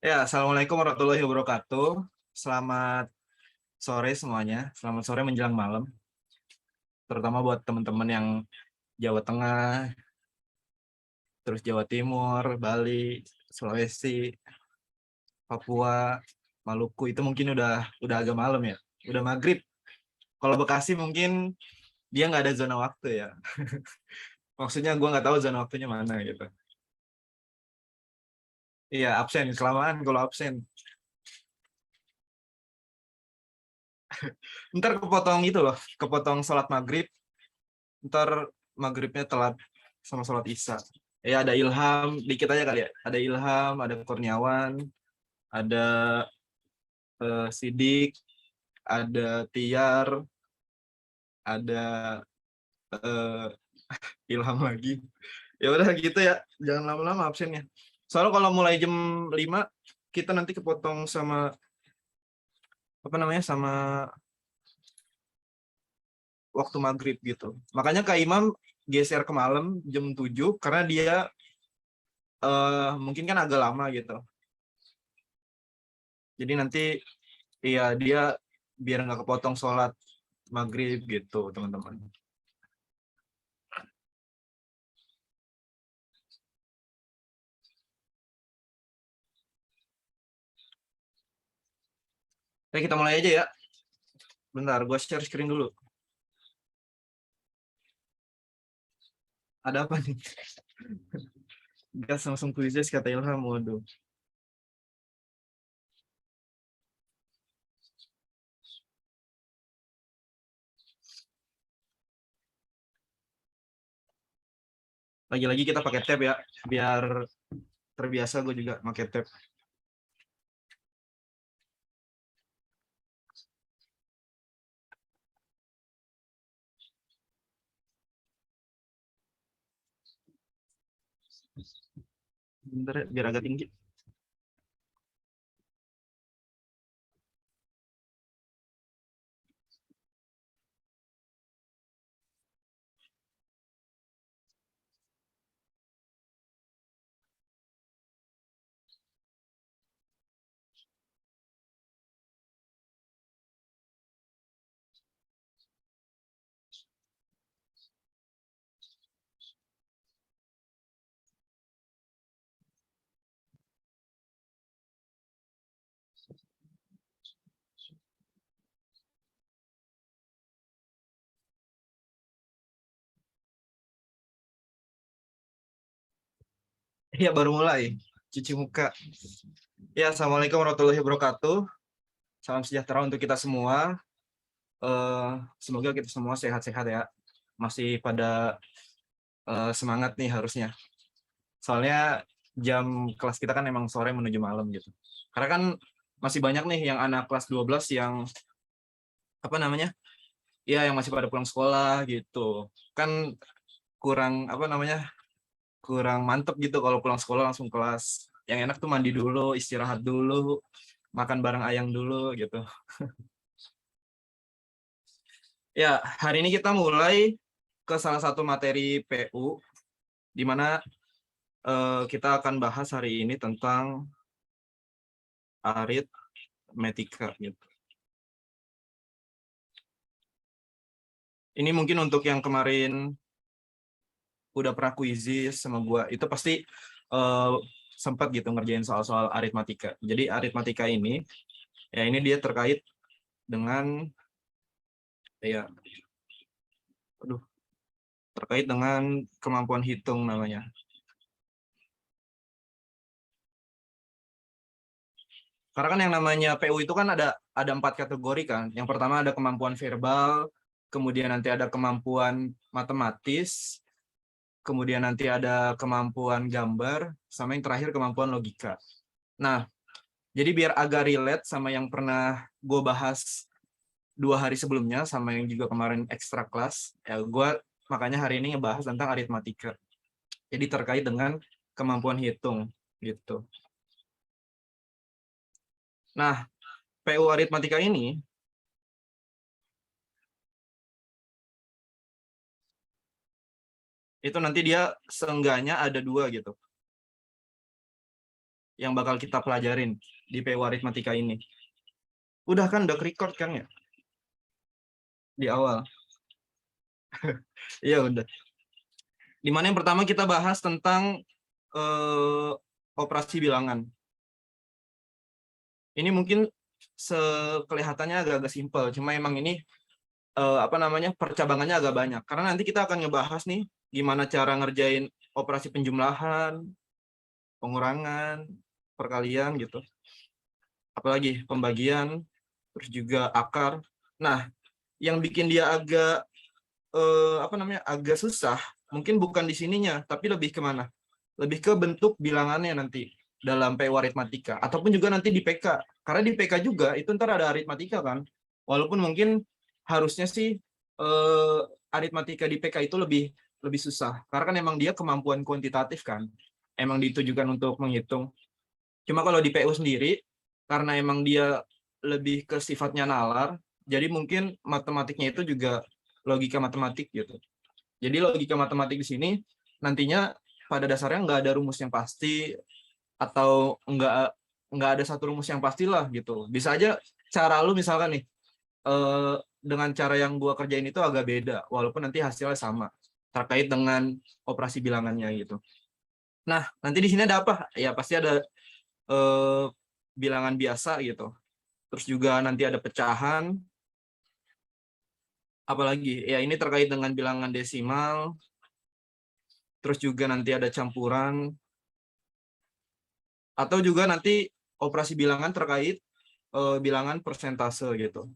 Ya, Assalamualaikum warahmatullahi wabarakatuh. Selamat sore semuanya. Selamat sore menjelang malam. Terutama buat teman-teman yang Jawa Tengah, terus Jawa Timur, Bali, Sulawesi, Papua, Maluku itu mungkin udah agak malam ya. Udah maghrib. Kalau Bekasi mungkin dia nggak ada zona waktu ya. Maksudnya gue nggak tahu zona waktunya mana gitu. Iya, absen. Kelamaan kalau absen. Ntar kepotong itu loh. Kepotong sholat maghrib. Ntar maghribnya telat sama sholat isya. Ya ada Ilham, dikit aja kali ya. Ada Ilham, ada Kurniawan, ada Sidik, ada Tiar, ada eh, Ilham lagi. Ya udah gitu ya, jangan lama-lama absennya. Soalnya kalau mulai jam 5 kita nanti kepotong sama apa namanya sama waktu maghrib gitu. Makanya Kak Imam geser ke malam jam 7 karena dia mungkin kan agak lama gitu. Jadi nanti iya dia biar nggak kepotong sholat maghrib gitu teman-teman. Oke, kita mulai aja ya. Bentar, gue share screen dulu. Ada apa nih? Gas langsung kuisis kata Ilham. Waduh. Lagi-lagi kita pakai tab ya. Biar terbiasa gue juga pakai tab. Bentar ya, biar agak tinggi. Iya, baru mulai. Cuci muka. Ya, Assalamualaikum warahmatullahi wabarakatuh. Salam sejahtera untuk kita semua. Semoga kita semua sehat-sehat ya. Masih pada semangat nih harusnya. Soalnya jam kelas kita kan emang sore menuju malam gitu. Karena kan masih banyak nih yang anak kelas 12 yang apa namanya? Ya yang masih pada pulang sekolah gitu. Kan kurang apa namanya? Kurang mantep gitu kalau pulang sekolah langsung kelas. Yang enak tuh mandi dulu, istirahat dulu, makan bareng ayang dulu gitu. Ya, hari ini kita mulai ke salah satu materi PU di mana kita akan bahas hari ini tentang aritmetika gitu. Ini mungkin untuk yang kemarin udah pernah kuisis sama gua, itu pasti uh, sempat gitu ngerjain soal-soal aritmatika. Jadi aritmatika ini, ya ini dia terkait dengan ya, aduh, terkait dengan kemampuan hitung namanya. Karena kan yang namanya PU itu kan ada 4 kategori kan. Yang pertama ada kemampuan verbal, kemudian nanti ada kemampuan matematis, kemudian nanti ada kemampuan gambar, sama yang terakhir kemampuan logika. Nah, jadi biar agak relate sama yang pernah gue bahas 2 hari sebelumnya, sama yang juga kemarin ekstra kelas, ya gue makanya hari ini ngebahas tentang aritmatika. Jadi terkait dengan kemampuan hitung gitu. Nah, PU aritmatika ini itu nanti dia seenggaknya ada 2 gitu. yang bakal kita pelajarin di PU Aritmatika ini. Udah kan, udah record kan ya? Di awal. Iya udah. Dimana yang pertama kita bahas tentang operasi bilangan. Ini mungkin kelihatannya agak-agak simpel, cuma emang ini percabangannya agak banyak. Karena nanti kita akan ngebahas nih gimana cara ngerjain operasi penjumlahan, pengurangan, perkalian gitu. Apalagi pembagian, terus juga akar. Nah, yang bikin dia agak agak susah, mungkin bukan di sininya, tapi lebih kemana? Lebih ke bentuk bilangannya nanti dalam PU aritmatika, ataupun juga nanti di PK. Karena di PK juga itu ntar ada aritmatika kan. Walaupun mungkin harusnya sih aritmatika di PK itu lebih susah, karena kan emang dia kemampuan kuantitatif kan, emang ditujukan untuk menghitung. Cuma kalau di PU sendiri, karena emang dia lebih ke sifatnya nalar, jadi mungkin matematiknya itu juga logika matematik gitu. Jadi logika matematik di sini nantinya pada dasarnya nggak ada rumus yang pasti, atau nggak ada satu rumus yang pastilah gitu. Bisa aja cara lu misalkan nih dengan cara yang gua kerjain itu agak beda, walaupun nanti hasilnya sama terkait dengan operasi bilangannya gitu. Nah, nanti di sini ada apa? Ya pasti ada bilangan biasa gitu. Terus juga nanti ada pecahan. Apalagi ya ini terkait dengan bilangan desimal. Terus juga nanti ada campuran. Atau juga nanti operasi bilangan terkait bilangan persentase gitu.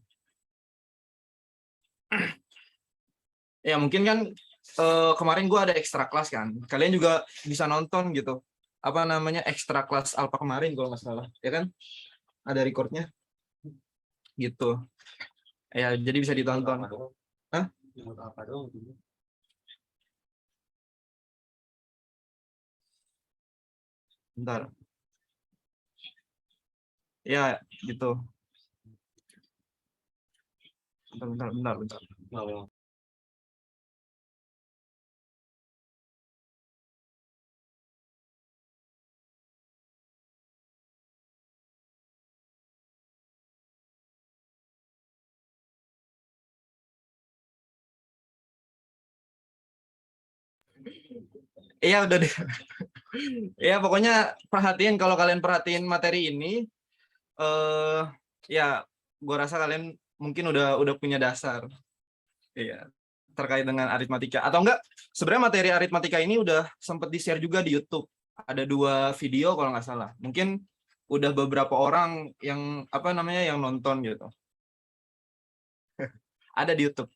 Ya mungkin kan kemarin gue ada ekstra kelas kan. Kalian juga bisa nonton gitu. Apa namanya, ekstra kelas Alpha kemarin kalau nggak salah. Ya kan? Ada recordnya. Gitu. Ya, jadi bisa ditonton. Hah? Bentar. Ya, gitu. Bentar. Iya, udah deh. Ya, pokoknya perhatiin, kalau kalian perhatiin materi ini, ya, gua rasa kalian mungkin udah punya dasar. Iya, terkait dengan aritmatika. Atau enggak, sebenarnya materi aritmatika ini udah sempat di-share juga di YouTube. Ada 2 video kalau nggak salah. Mungkin udah beberapa orang yang yang nonton gitu. Ada di YouTube.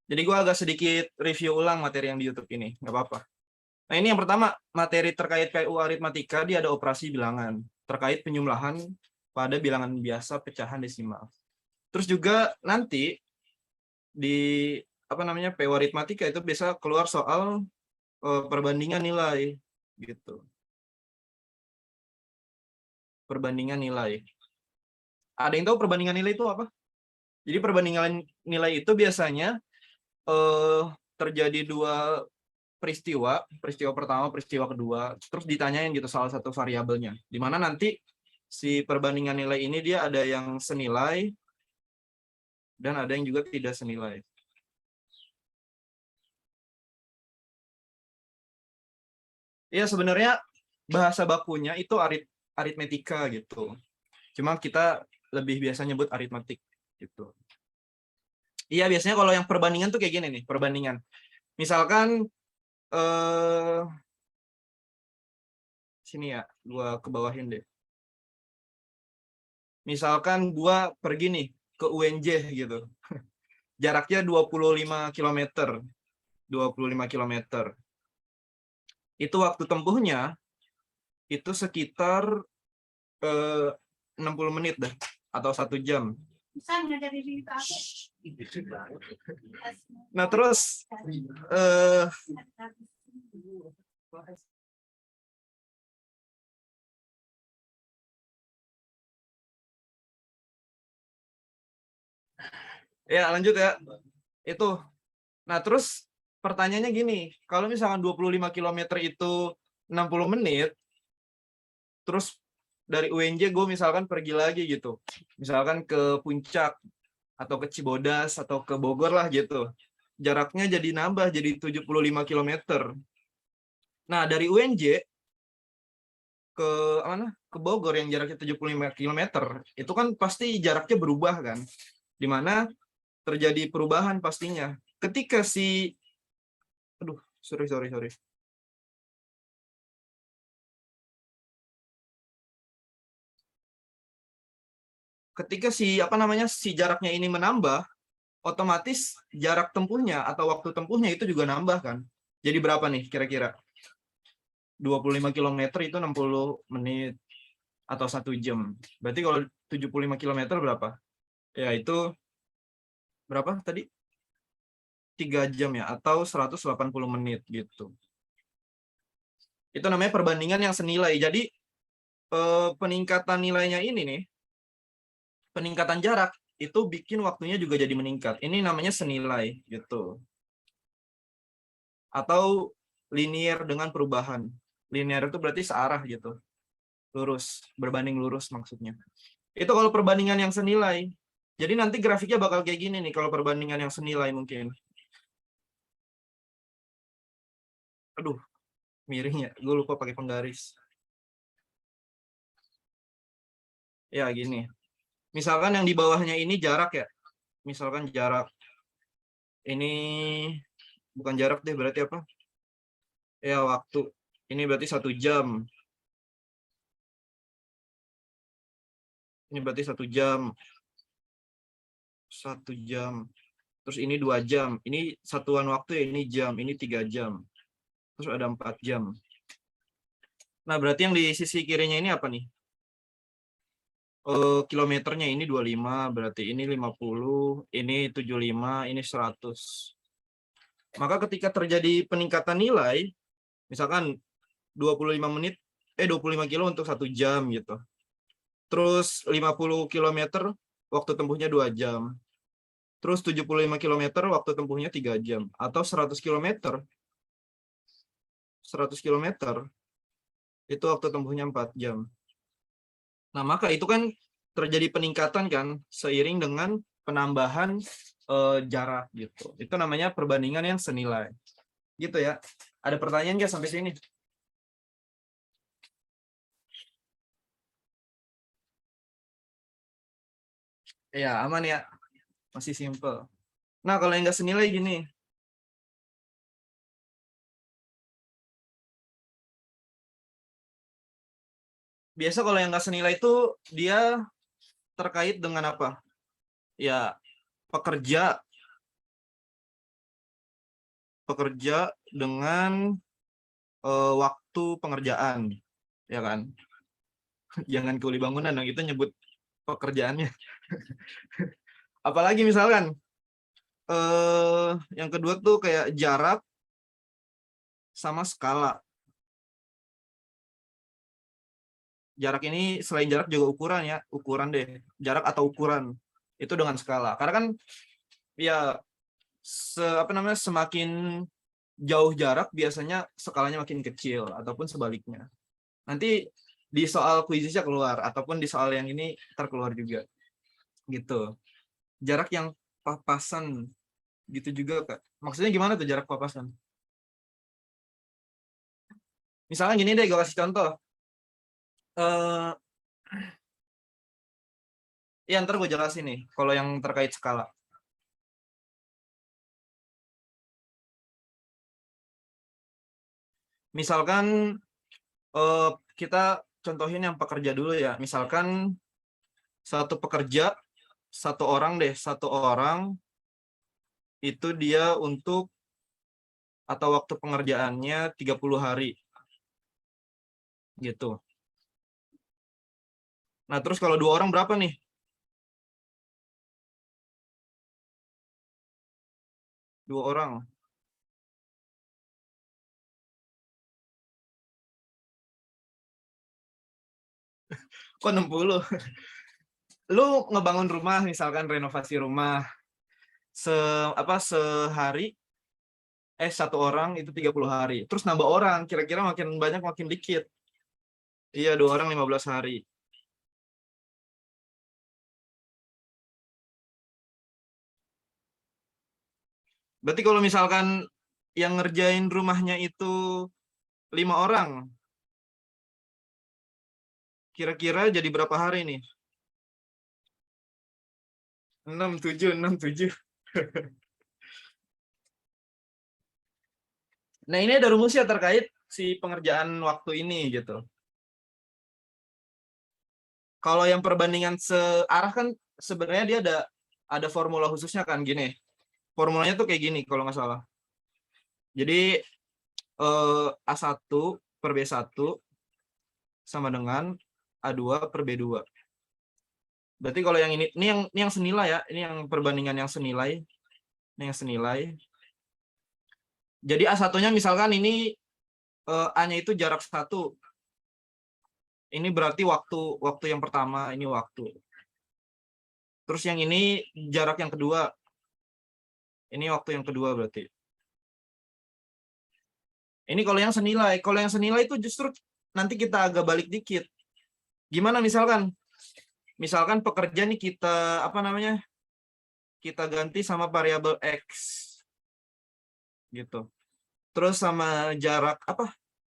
Jadi gua agak sedikit review ulang materi yang di YouTube ini, nggak apa-apa. Nah, ini yang pertama, materi terkait PU aritmatika, dia ada operasi bilangan terkait penjumlahan pada bilangan biasa pecahan desimal. Terus juga nanti di PU aritmatika itu bisa keluar soal perbandingan nilai gitu. Perbandingan nilai. Ada yang tahu perbandingan nilai itu apa? Jadi perbandingan nilai itu biasanya terjadi 2 peristiwa pertama, peristiwa kedua, terus ditanyain gitu salah satu variabelnya. Di mana nanti si perbandingan nilai ini dia ada yang senilai dan ada yang juga tidak senilai. Ya sebenarnya bahasa bakunya itu aritmetika gitu. Cuma kita lebih biasa nyebut aritmatik gitu. Iya, biasanya kalau yang perbandingan tuh kayak gini nih, perbandingan. Misalkan sini ya, gua kebawahin deh. Misalkan gua pergi nih ke UNJ gitu. Jaraknya 25 km. 25 km. Itu waktu tempuhnya itu sekitar 60 menit dah, atau 1 jam. Nah, terus ya lanjut ya. Itu. Nah, terus pertanyaannya gini, kalau misalkan 25 km itu 60 menit, terus dari UNJ gue misalkan pergi lagi gitu. Misalkan ke Puncak atau ke Cibodas atau ke Bogor lah gitu. Jaraknya jadi nambah jadi 75 kilometer. Nah, dari UNJ ke mana? Ke Bogor yang jaraknya 75 kilometer, itu kan pasti jaraknya berubah kan. Di mana terjadi perubahan pastinya. Ketika si aduh, sorry. Ketika si jaraknya ini menambah, otomatis jarak tempuhnya atau waktu tempuhnya itu juga nambah kan. Jadi berapa nih kira-kira? 25 kilometer itu 60 menit atau 1 jam. Berarti kalau 75 kilometer berapa? Ya itu berapa tadi? 3 jam ya, atau 180 menit gitu. Itu namanya perbandingan yang senilai. Jadi peningkatan nilainya ini nih, peningkatan jarak itu bikin waktunya juga jadi meningkat. Ini namanya senilai gitu. Atau linear dengan perubahan. Linear itu berarti searah gitu. Lurus, berbanding lurus maksudnya. Itu kalau perbandingan yang senilai. Jadi nanti grafiknya bakal kayak gini nih kalau perbandingan yang senilai mungkin. Aduh, miring ya. Gue lupa pakai penggaris. Ya gini. Misalkan yang di bawahnya ini jarak ya. Misalkan jarak. Ini bukan jarak deh, berarti apa? Ya waktu. Ini berarti 1 jam. Ini berarti 1 jam. 1 jam. Terus ini 2 jam. Ini satuan waktu ya, ini jam. Ini 3 jam. Terus ada 4 jam. Nah, berarti yang di sisi kirinya ini apa nih? Kilometernya ini 25, berarti ini 50, ini 75, ini 100. Maka ketika terjadi peningkatan nilai, misalkan 25 kilo untuk 1 jam gitu. Terus 50 kilometer waktu tempuhnya 2 jam. Terus 75 kilometer waktu tempuhnya 3 jam. Atau 100 kilometer. 100 kilometer itu waktu tempuhnya 4 jam. Nah, maka itu kan terjadi peningkatan kan seiring dengan penambahan jarak gitu. Itu namanya perbandingan yang senilai. Gitu ya. Ada pertanyaan nggak sampai sini? Ya, aman ya. Masih simple. Nah, kalau yang nggak senilai gini. Biasa kalau yang nggak senilai itu dia terkait dengan apa? Ya, pekerja dengan waktu pengerjaan, ya kan? Jangan kuli bangunan dong, itu nyebut pekerjaannya. Apalagi misalkan yang kedua tuh kayak jarak sama skala. Jarak ini selain jarak juga ukuran ya, ukuran deh. Jarak atau ukuran itu dengan skala. Karena kan ya semakin jauh jarak biasanya skalanya makin kecil ataupun sebaliknya. Nanti di soal kuisnya keluar ataupun di soal yang ini terkeluar juga. Gitu. Jarak yang papasan gitu juga, Kak. Maksudnya gimana tuh jarak papasan? Misalnya gini deh, gue kasih contoh. Eh ya ntar gue jelasin nih kalau yang terkait skala. Misalkan kita contohin yang pekerja dulu ya. Misalkan satu pekerja, satu orang itu dia untuk atau waktu pengerjaannya 30 hari gitu. Nah, terus kalau 2 orang berapa nih? 2 orang. Kok 60? Lu ngebangun rumah, misalkan renovasi rumah se sehari, 1 orang itu 30 hari. Terus nambah orang, kira-kira makin banyak makin dikit. Iya, 2 orang 15 hari. Berarti kalau misalkan yang ngerjain rumahnya itu 5 orang, kira-kira jadi berapa hari nih? 6, 7, 6, 7. Nah, ini ada rumusnya terkait si pengerjaan waktu ini gitu. Kalau yang perbandingan searah kan sebenarnya dia ada formula khususnya kan gini. Formulanya tuh kayak gini kalau nggak salah. Jadi A1 per B1 sama dengan A2 per B2. Berarti kalau yang ini yang senilai ya, ini yang perbandingan yang senilai. Ini yang senilai. Jadi A1-nya misalkan ini A-nya itu jarak 1. Ini berarti waktu yang pertama, ini waktu. Terus yang ini jarak yang kedua. Ini waktu yang kedua berarti. Ini kalau yang senilai. Kalau yang senilai itu justru nanti kita agak balik dikit. Gimana misalkan? Misalkan pekerja nih kita apa namanya? Kita ganti sama variabel X. Gitu. Terus sama jarak apa?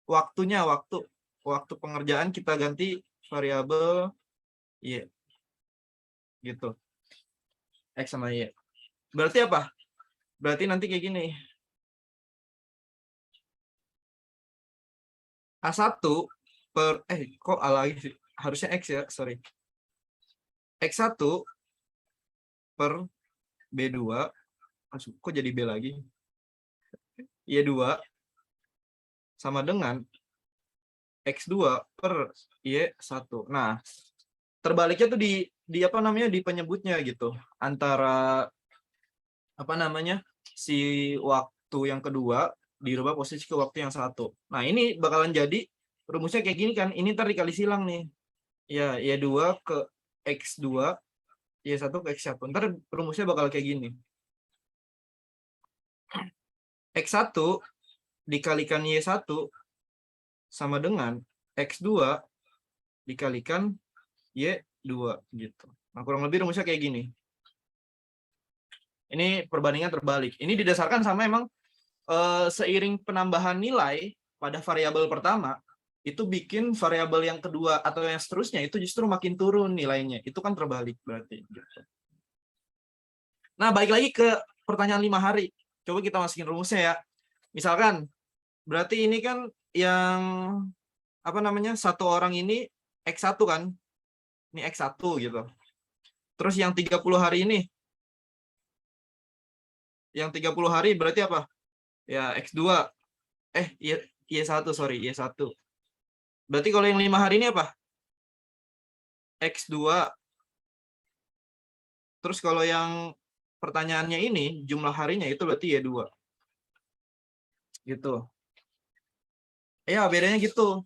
Waktu pengerjaan kita ganti variabel Y. Gitu. X sama Y. Berarti apa? Berarti nanti kayak gini. A1 per kok A lagi sih? Harusnya X ya, sorry. X1 per B2, kok jadi B lagi? Y2 sama dengan X2 per Y1. Nah, terbaliknya tuh di apa namanya di penyebutnya gitu. Antara apa namanya si waktu yang kedua dirubah posisi ke waktu yang satu. Nah, ini bakalan jadi rumusnya kayak gini kan. Ini ntar dikali silang nih. Ya, Y2 ke X2, Y1 ke X1. Ntar rumusnya bakal kayak gini. X1 dikalikan Y1 sama dengan X2 dikalikan Y2 gitu. Nah, kurang lebih rumusnya kayak gini. Ini perbandingan terbalik. Ini didasarkan sama emang seiring penambahan nilai pada variabel pertama, itu bikin variabel yang kedua atau yang seterusnya itu justru makin turun nilainya. Itu kan terbalik berarti. Nah, balik lagi ke pertanyaan 5 hari. Coba kita masukin rumusnya ya. Misalkan, berarti ini kan yang apa namanya satu orang ini X1 kan. Ini X1 gitu. Terus yang 30 hari ini. Yang 30 hari berarti apa? Ya, X2. Y1, sorry, Y1. Berarti kalau yang 5 hari ini apa? X2. Terus kalau yang pertanyaannya ini, jumlah harinya itu berarti Y2. Gitu. Ya, bedanya gitu.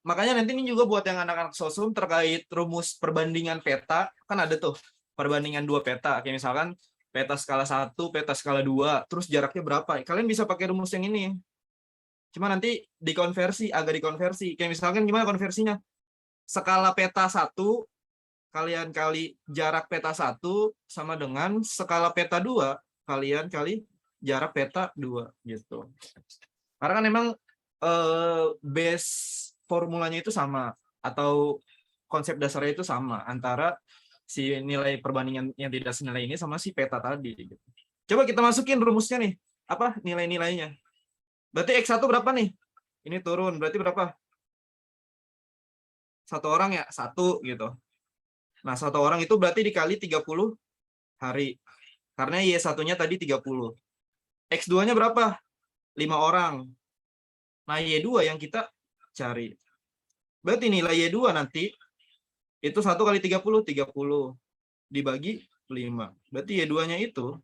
Makanya nanti ini juga buat yang anak-anak sosum terkait rumus perbandingan peta, kan ada tuh perbandingan dua peta. Kayak misalkan peta skala 1, peta skala 2, terus jaraknya berapa. Kalian bisa pakai rumus yang ini. Cuma nanti agak dikonversi. Kayak misalkan gimana konversinya? Skala peta 1 kalian kali jarak peta 1 sama dengan skala peta 2 kalian kali jarak peta 2 gitu. Karena kan memang base formulanya itu sama atau konsep dasarnya itu sama antara si nilai perbandingan yang tidak senilai ini sama si peta tadi gitu. Coba kita masukin rumusnya nih. Apa nilai-nilainya? Berarti X1 berapa nih? Ini turun, berarti berapa? Satu orang ya, 1 gitu. Nah, satu orang itu berarti dikali 30 hari. Karena Y1-nya tadi 30. X2-nya berapa? 5 orang. Nah, Y2 yang kita cari. Berarti nilai Y2 nanti itu 1 kali 30, 30. Dibagi 5. Berarti Y2-nya itu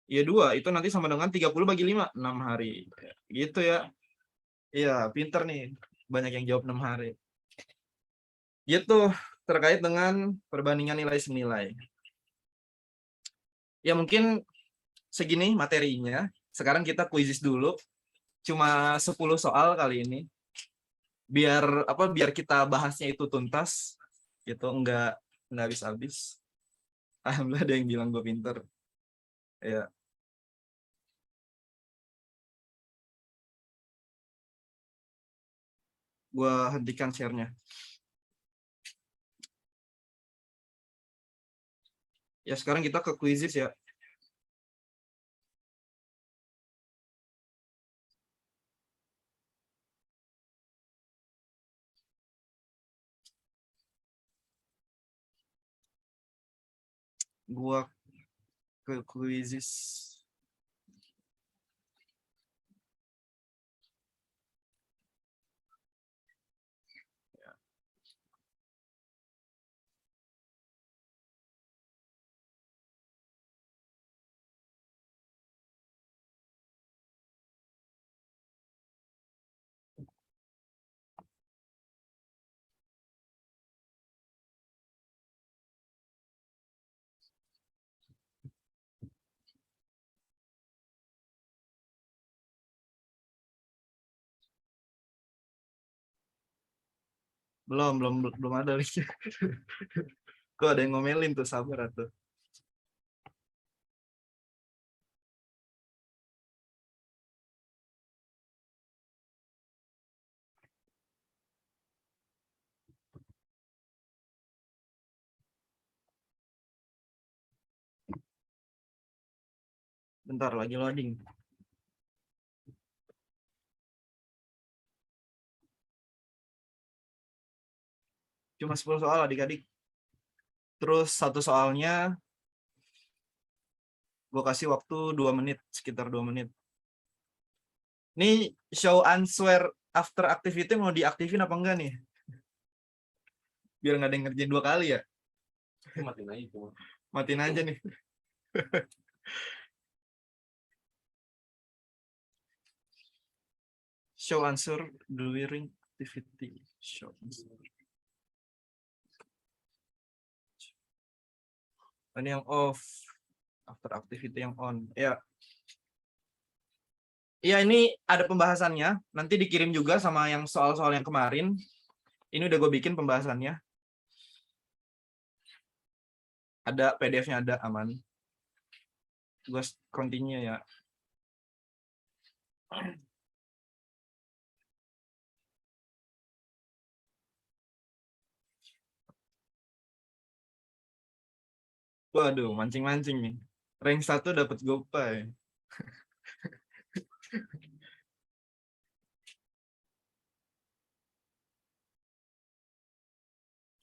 Y2 itu nanti sama dengan 30 bagi 5, 6 hari. Gitu ya. Iya, pinter nih. Banyak yang jawab 6 hari. Gitu, terkait dengan perbandingan nilai senilai. Ya mungkin segini materinya. Sekarang kita kuisis dulu. Cuma 10 soal kali ini. Biar kita bahasnya itu tuntas gitu, enggak habis-habis. Alhamdulillah ada yang bilang gue pinter. Ya. Gue hentikan share-nya. Ya sekarang kita ke quizzes ya. Gua ke quizzes. Belum ada lagi. Kok ada yang ngomelin tuh, sabar tuh. Bentar lagi loading. Cuma 10 soal adik-adik. Terus satu soalnya gue kasih waktu 2 menit, sekitar 2 menit. Nih show answer after activity mau diaktifin apa enggak nih? Biar nggak ada yang ngerjain 2 kali ya. Matiin aja itu. Matiin aja nih. Show answer during activity. Show answer. Ini yang off. After activity yang on. Ya. Iya, ini ada pembahasannya. Nanti dikirim juga sama yang soal-soal yang kemarin. Ini udah gue bikin pembahasannya. Ada PDF-nya, ada aman. Gue continue ya. Waduh, mancing-mancing nih. Rank 1 dapat GoPay.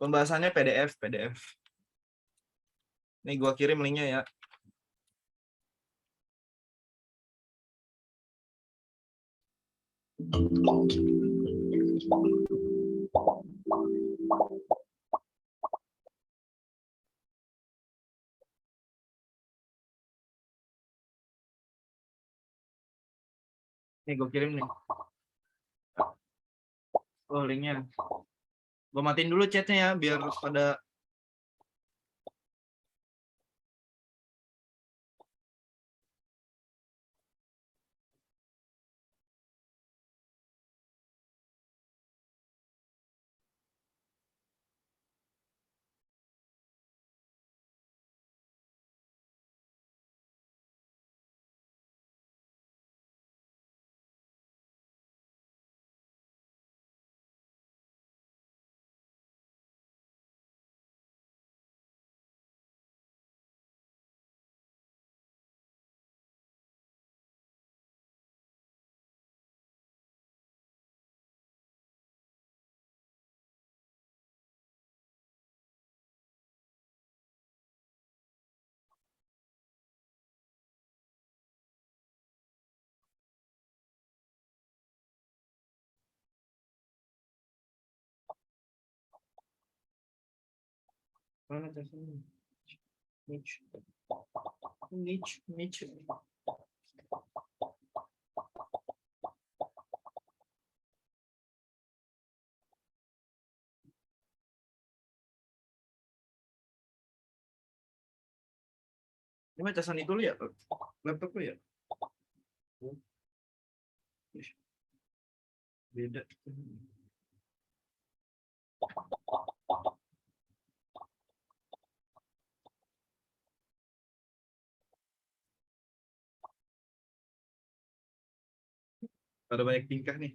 Pembahasannya PDF. Nih gue kirim linknya ya. Nih gue kirim nih. Oh, linknya. Gue matiin dulu chatnya ya, biar pada. Mana chatnya? Niche. Ini mah casan itu ya, laptop ya. Beda. Ada banyak tingkah nih.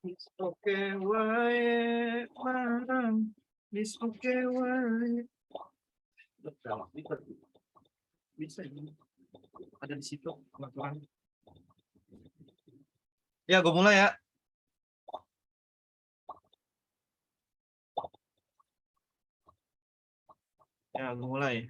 It's okay, why, man? It's okay, why? Bisa ini. Ada di situ pengaturan. Ya, gue mulai ya. Ya, gue mulai.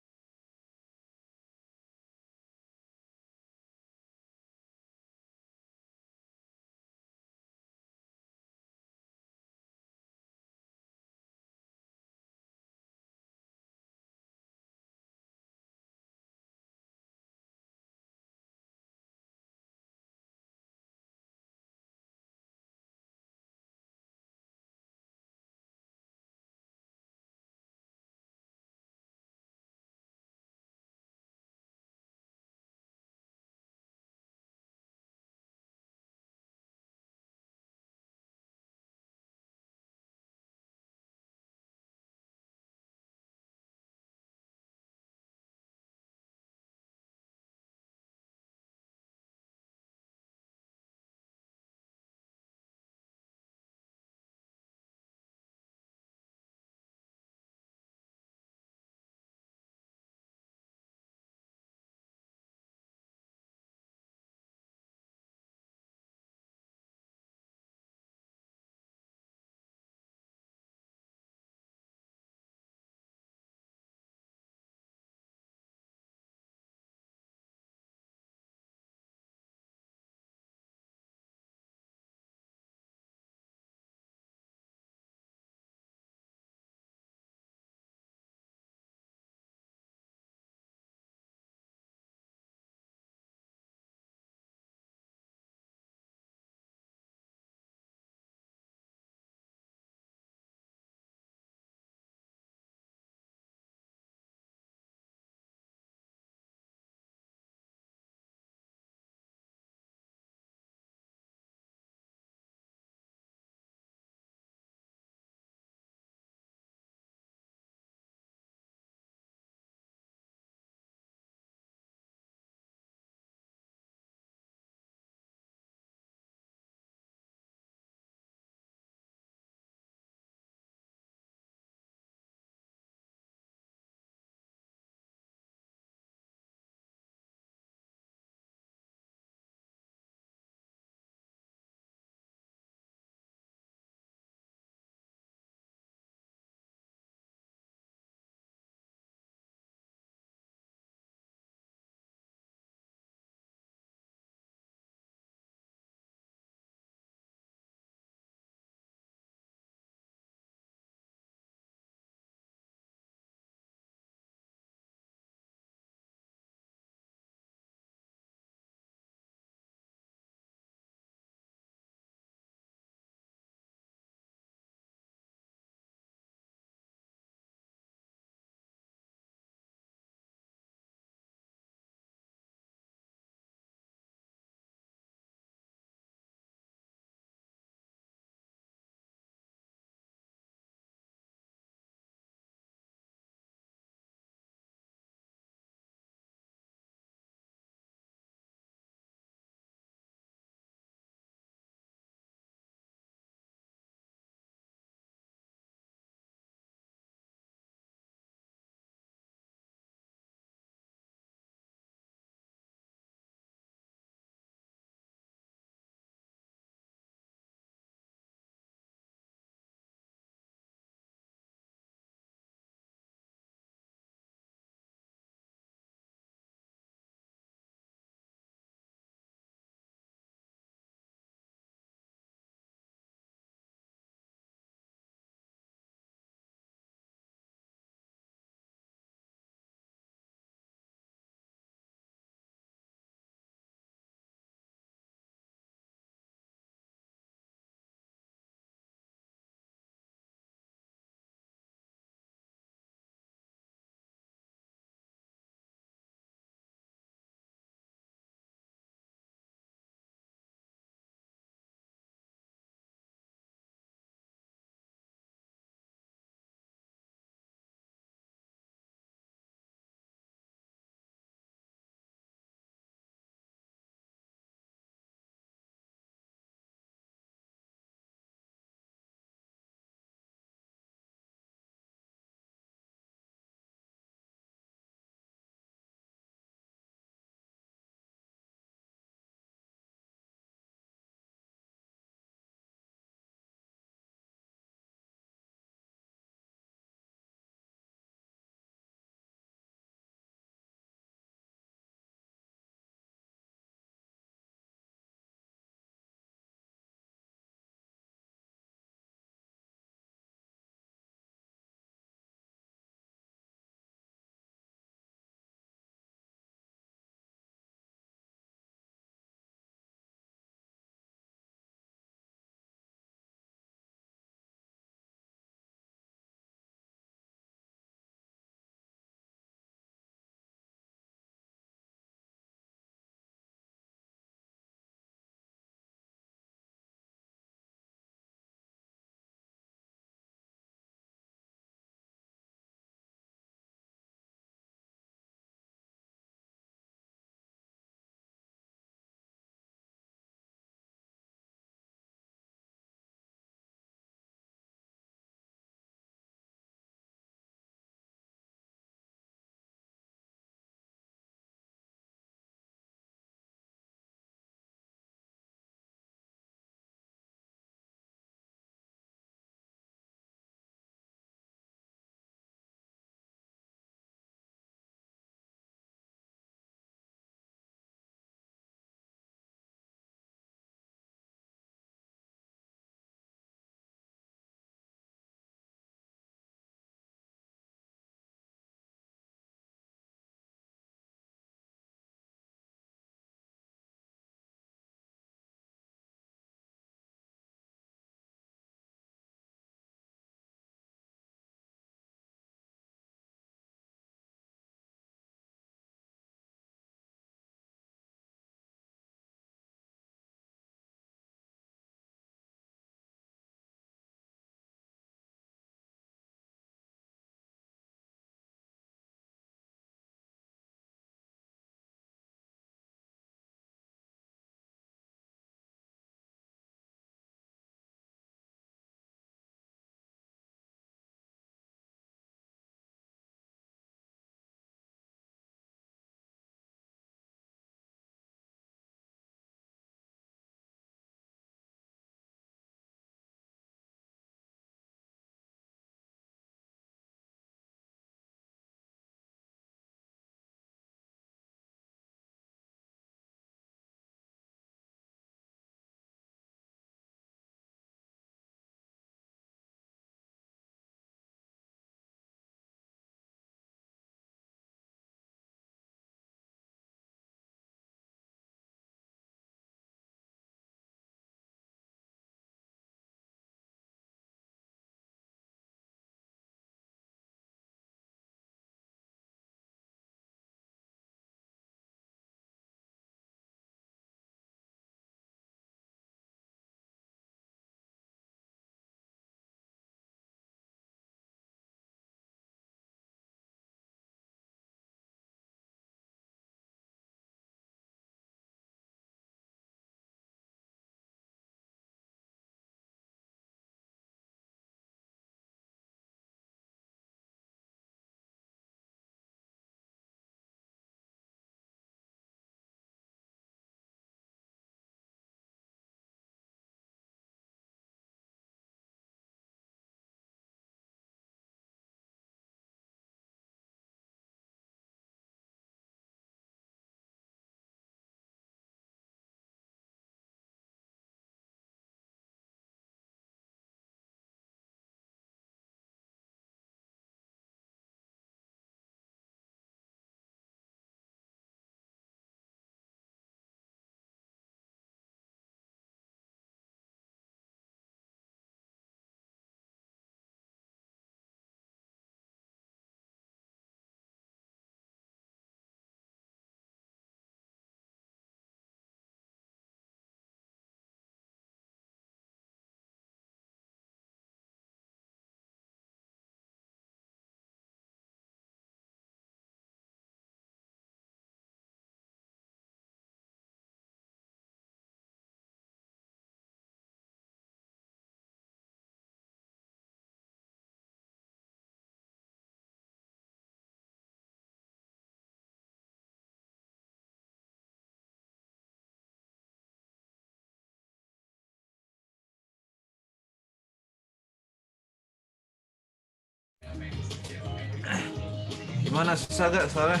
Gimana, susah gak soalnya?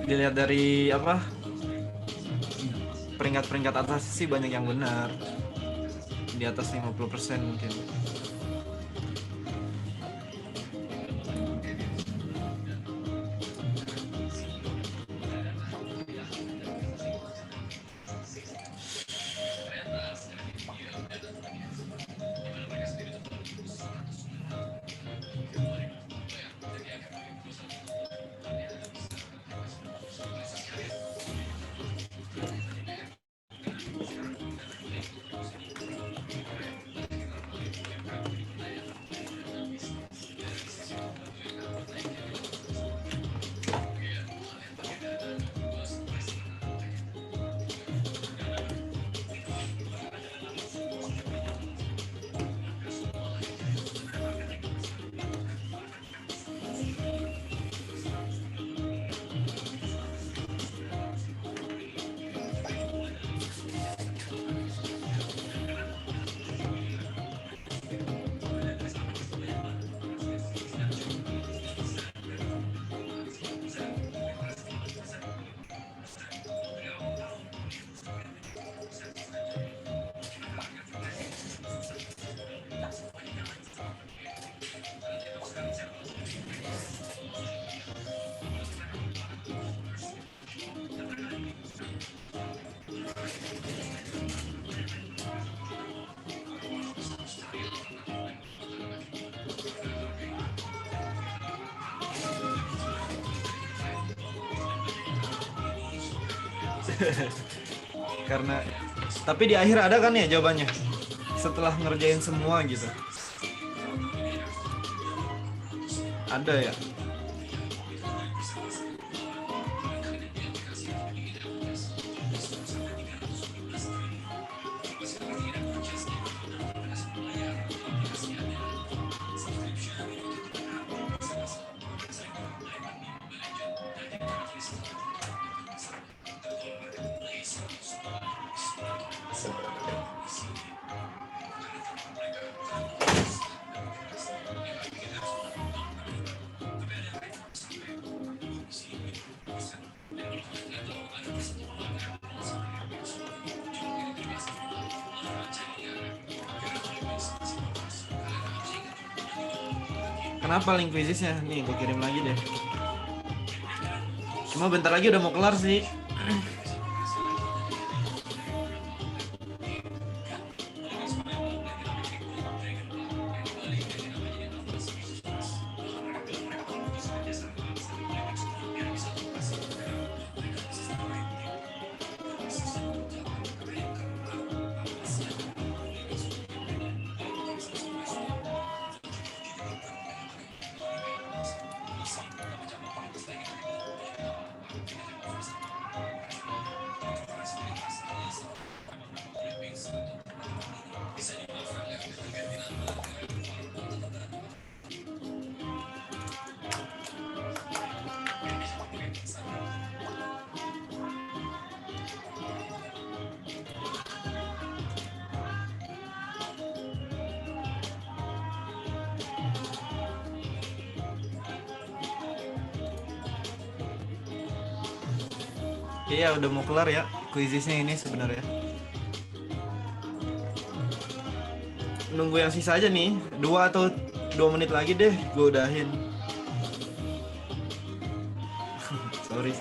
Dilihat dari apa? Peringkat-peringkat atas sih banyak yang benar. Di atas 50% mungkin. Karena tapi di akhir ada kan ya jawabannya setelah ngerjain semua gitu, ada ya. Kenapa link quizisnya? Nih, gue kirim lagi deh. Cuma bentar lagi udah mau kelar sih. Iya, udah mau kelar ya quizisnya ini sebenarnya. Nunggu yang sisa aja nih, 2 menit lagi deh gue udahin. sorry.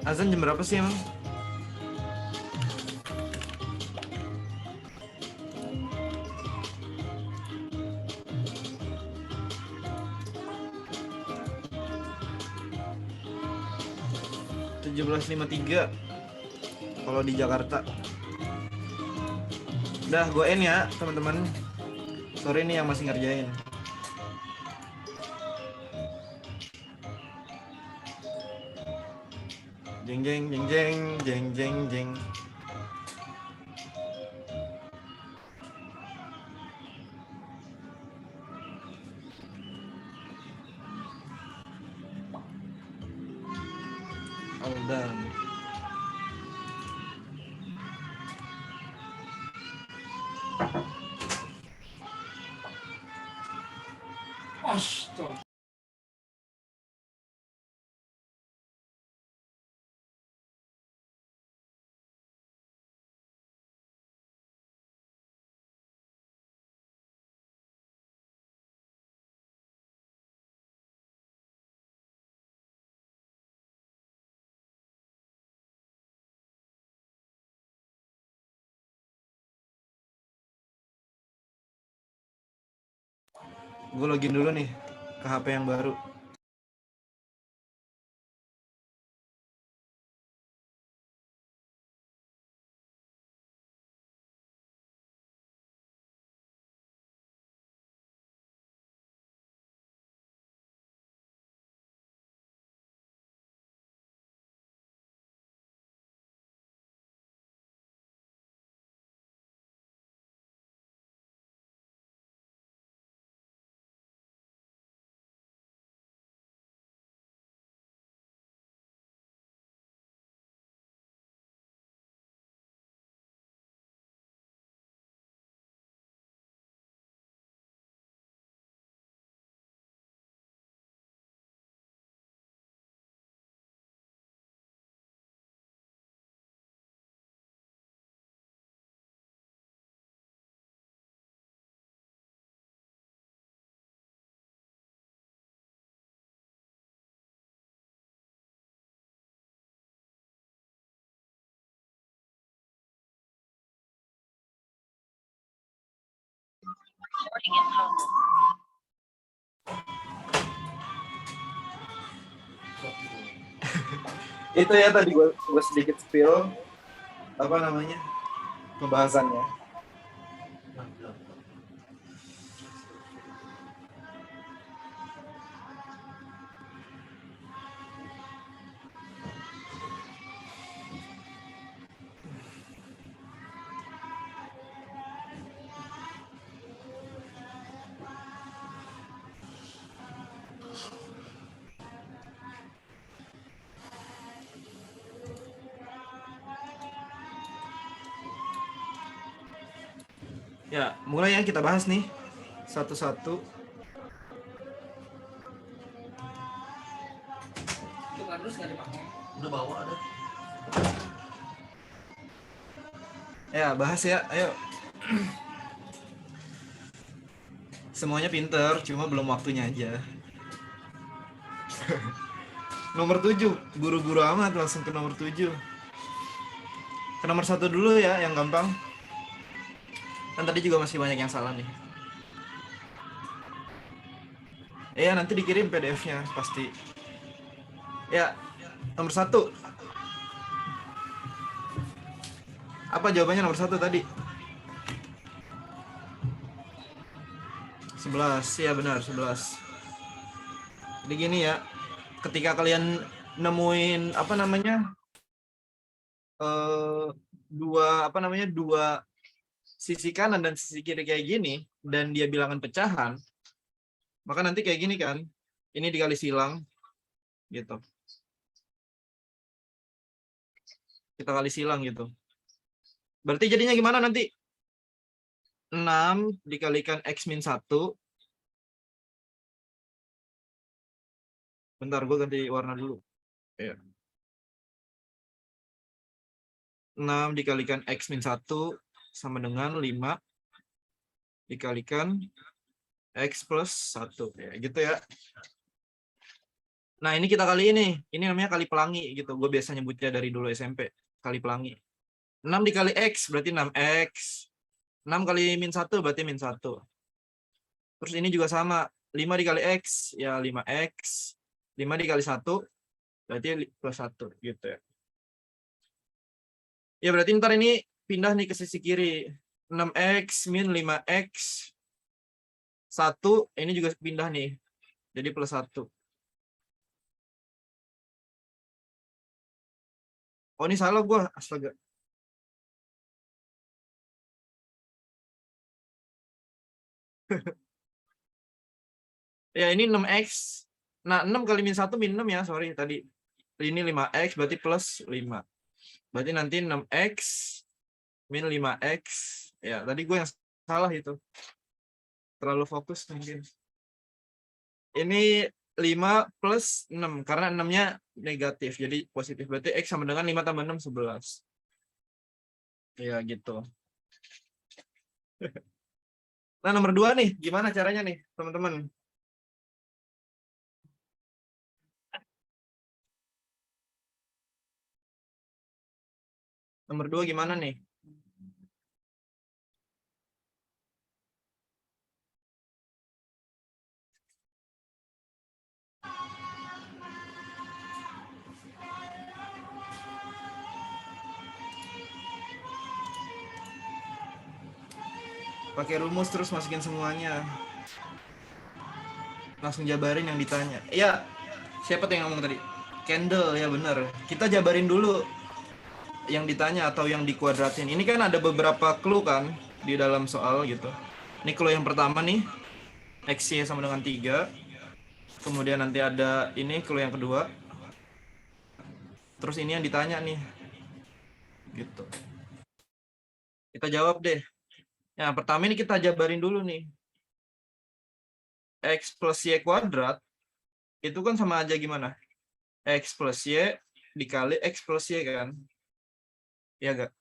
Azan jam berapa sih emang? Jam 17.53. kalau di Jakarta. Udah, gue end ya teman-teman. Sorry nih yang masih ngerjain. Jeng jeng jeng jeng jeng jeng jeng. All done. Astaga. Gue login dulu nih ke HP yang baru. Itu ya tadi gue sedikit spill apa namanya pembahasannya. Ya, mulai yang kita bahas nih satu-satu. Itu kardus nggak dipakai? Udah bawa ada. Ya, bahas ya. Ayo. Semuanya pinter, cuma belum waktunya aja. Nomor 7, buru-buru amat langsung ke nomor 7. Ke nomor 1 dulu ya, yang gampang. Kan tadi juga masih banyak yang salah nih. Ya, nanti dikirim PDF-nya pasti. Ya, nomor 1. Apa jawabannya nomor 1 tadi? 11, ya benar 11. Jadi gini ya, ketika kalian nemuin apa namanya dua sisi kanan dan sisi kiri kayak gini dan dia bilangan pecahan, maka nanti kayak gini kan, ini dikali silang gitu, kita kali silang gitu, berarti jadinya gimana nanti? 6 dikalikan X min 1. Bentar, gue ganti warna dulu ya. 6 dikalikan X min 1 sama dengan 5 dikalikan X plus 1. Ya, gitu ya. Nah, ini kita kali ini. Ini namanya kali pelangi gitu. Gue biasa nyebutnya dari dulu SMP. Kali pelangi. 6 dikali X berarti 6X. 6 kali min 1 berarti min 1. Terus ini juga sama. 5 dikali X ya 5X. 5 dikali 1 berarti plus 1 gitu ya. Ya berarti ntar ini pindah nih ke sisi kiri. 6x min 5x 1 ini juga pindah nih. Jadi plus 1. Oh ini salah gua, astaga. Ya ini 6x. Nah 6 kali min 1 min 6 ya, sorry tadi. Ini 5x berarti plus 5. Berarti nanti 6x min 5x. Ya tadi gue yang salah itu. Terlalu fokus mungkin. Ini 5 plus 6. Karena 6-nya negatif. Jadi positif. Berarti x sama dengan 5 tambah 6, 11. Ya gitu. Nah nomor 2 nih. Gimana caranya nih teman-teman? Nomor 2 gimana nih? Pakai rumus terus masukin semuanya. Langsung jabarin yang ditanya. Iya, siapa tuh yang ngomong tadi? Candle, ya bener. Kita jabarin dulu yang ditanya atau yang dikuadratin. Ini kan ada beberapa clue kan di dalam soal gitu. Ini clue yang pertama nih, x-y sama dengan 3. Kemudian nanti ada ini clue yang kedua. Terus ini yang ditanya nih. Gitu. Kita jawab deh. Yang pertama ini kita jabarin dulu nih. X plus y kuadrat itu kan sama aja gimana? X plus y dikali X plus y kan? Iya gak?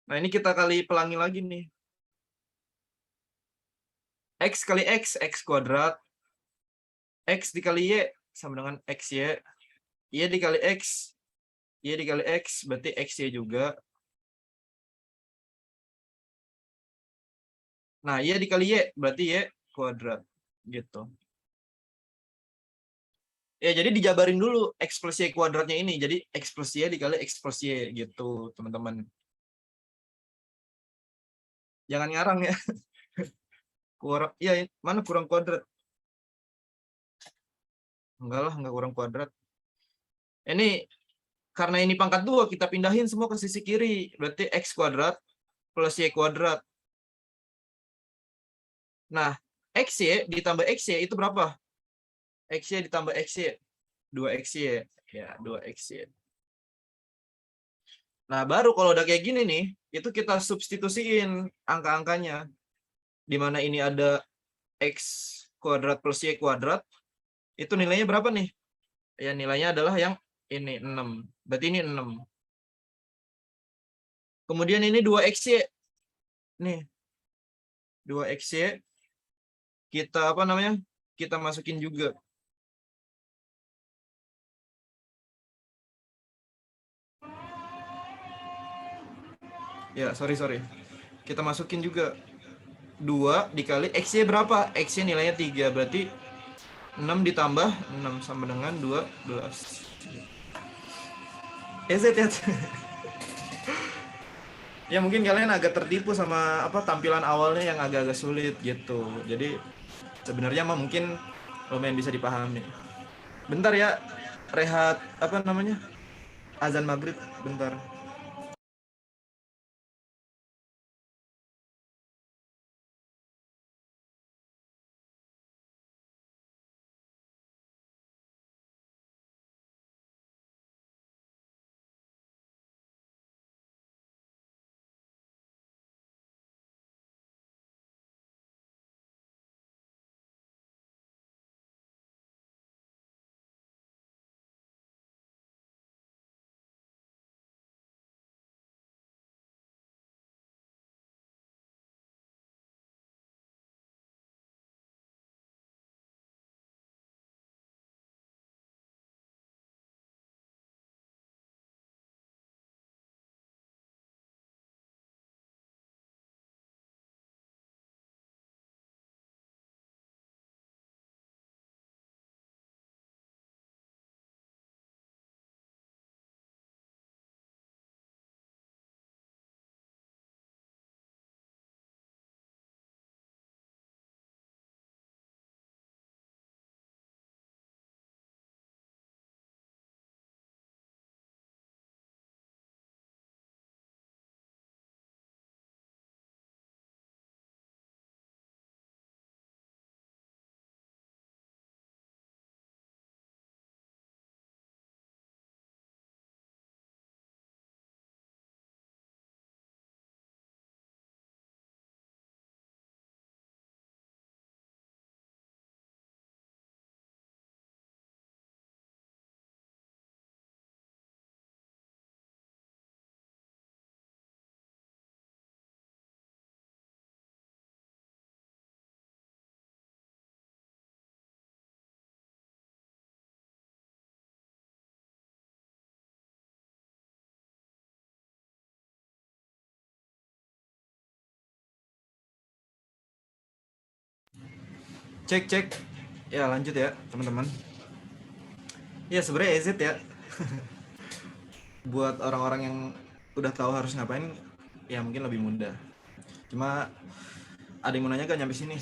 Nah ini kita kali pelangi lagi nih. X kali X, X kuadrat. X dikali Y sama dengan XY. Y dikali X. Y dikali X berarti XY juga. Nah, Y dikali Y berarti Y kuadrat. Gitu. Ya, jadi dijabarin dulu X plus Y kuadratnya ini. Jadi X plus Y dikali X plus Y gitu, teman-teman. Jangan ngarang ya. Kurang, ya mana kurang kuadrat? Enggak lah, enggak kurang kuadrat. Ini karena ini pangkat 2, kita pindahin semua ke sisi kiri. Berarti X kuadrat plus Y kuadrat. Nah, XY ditambah XY itu berapa? XY ditambah XY. 2XY. Ya, 2XY. Nah, baru kalau udah kayak gini nih, itu kita substitusiin angka-angkanya. Di mana ini ada X kuadrat plus Y kuadrat. Itu nilainya berapa nih? Ya, nilainya adalah yang ini, 6. Berarti ini 6. Kemudian ini 2XY. Nih, 2XY. Kita apa namanya? Kita masukin juga. Ya, sorry. Kita masukin juga 2 dikali X-nya berapa? X-nya nilainya 3. Berarti 6 ditambah 6 sama dengan 12. Ya. Ya mungkin kalian agak tertipu sama apa tampilan awalnya yang agak-agak sulit gitu. Jadi sebenarnya mah mungkin lumayan bisa dipahami. Bentar ya, rehat apa namanya? Azan maghrib bentar. Cek cek. Ya lanjut ya teman-teman. Ya sebenarnya EZ ya. Buat orang-orang yang udah tahu harus ngapain, ya mungkin lebih mudah. Cuma ada yang mau nanya gak nyampe sini?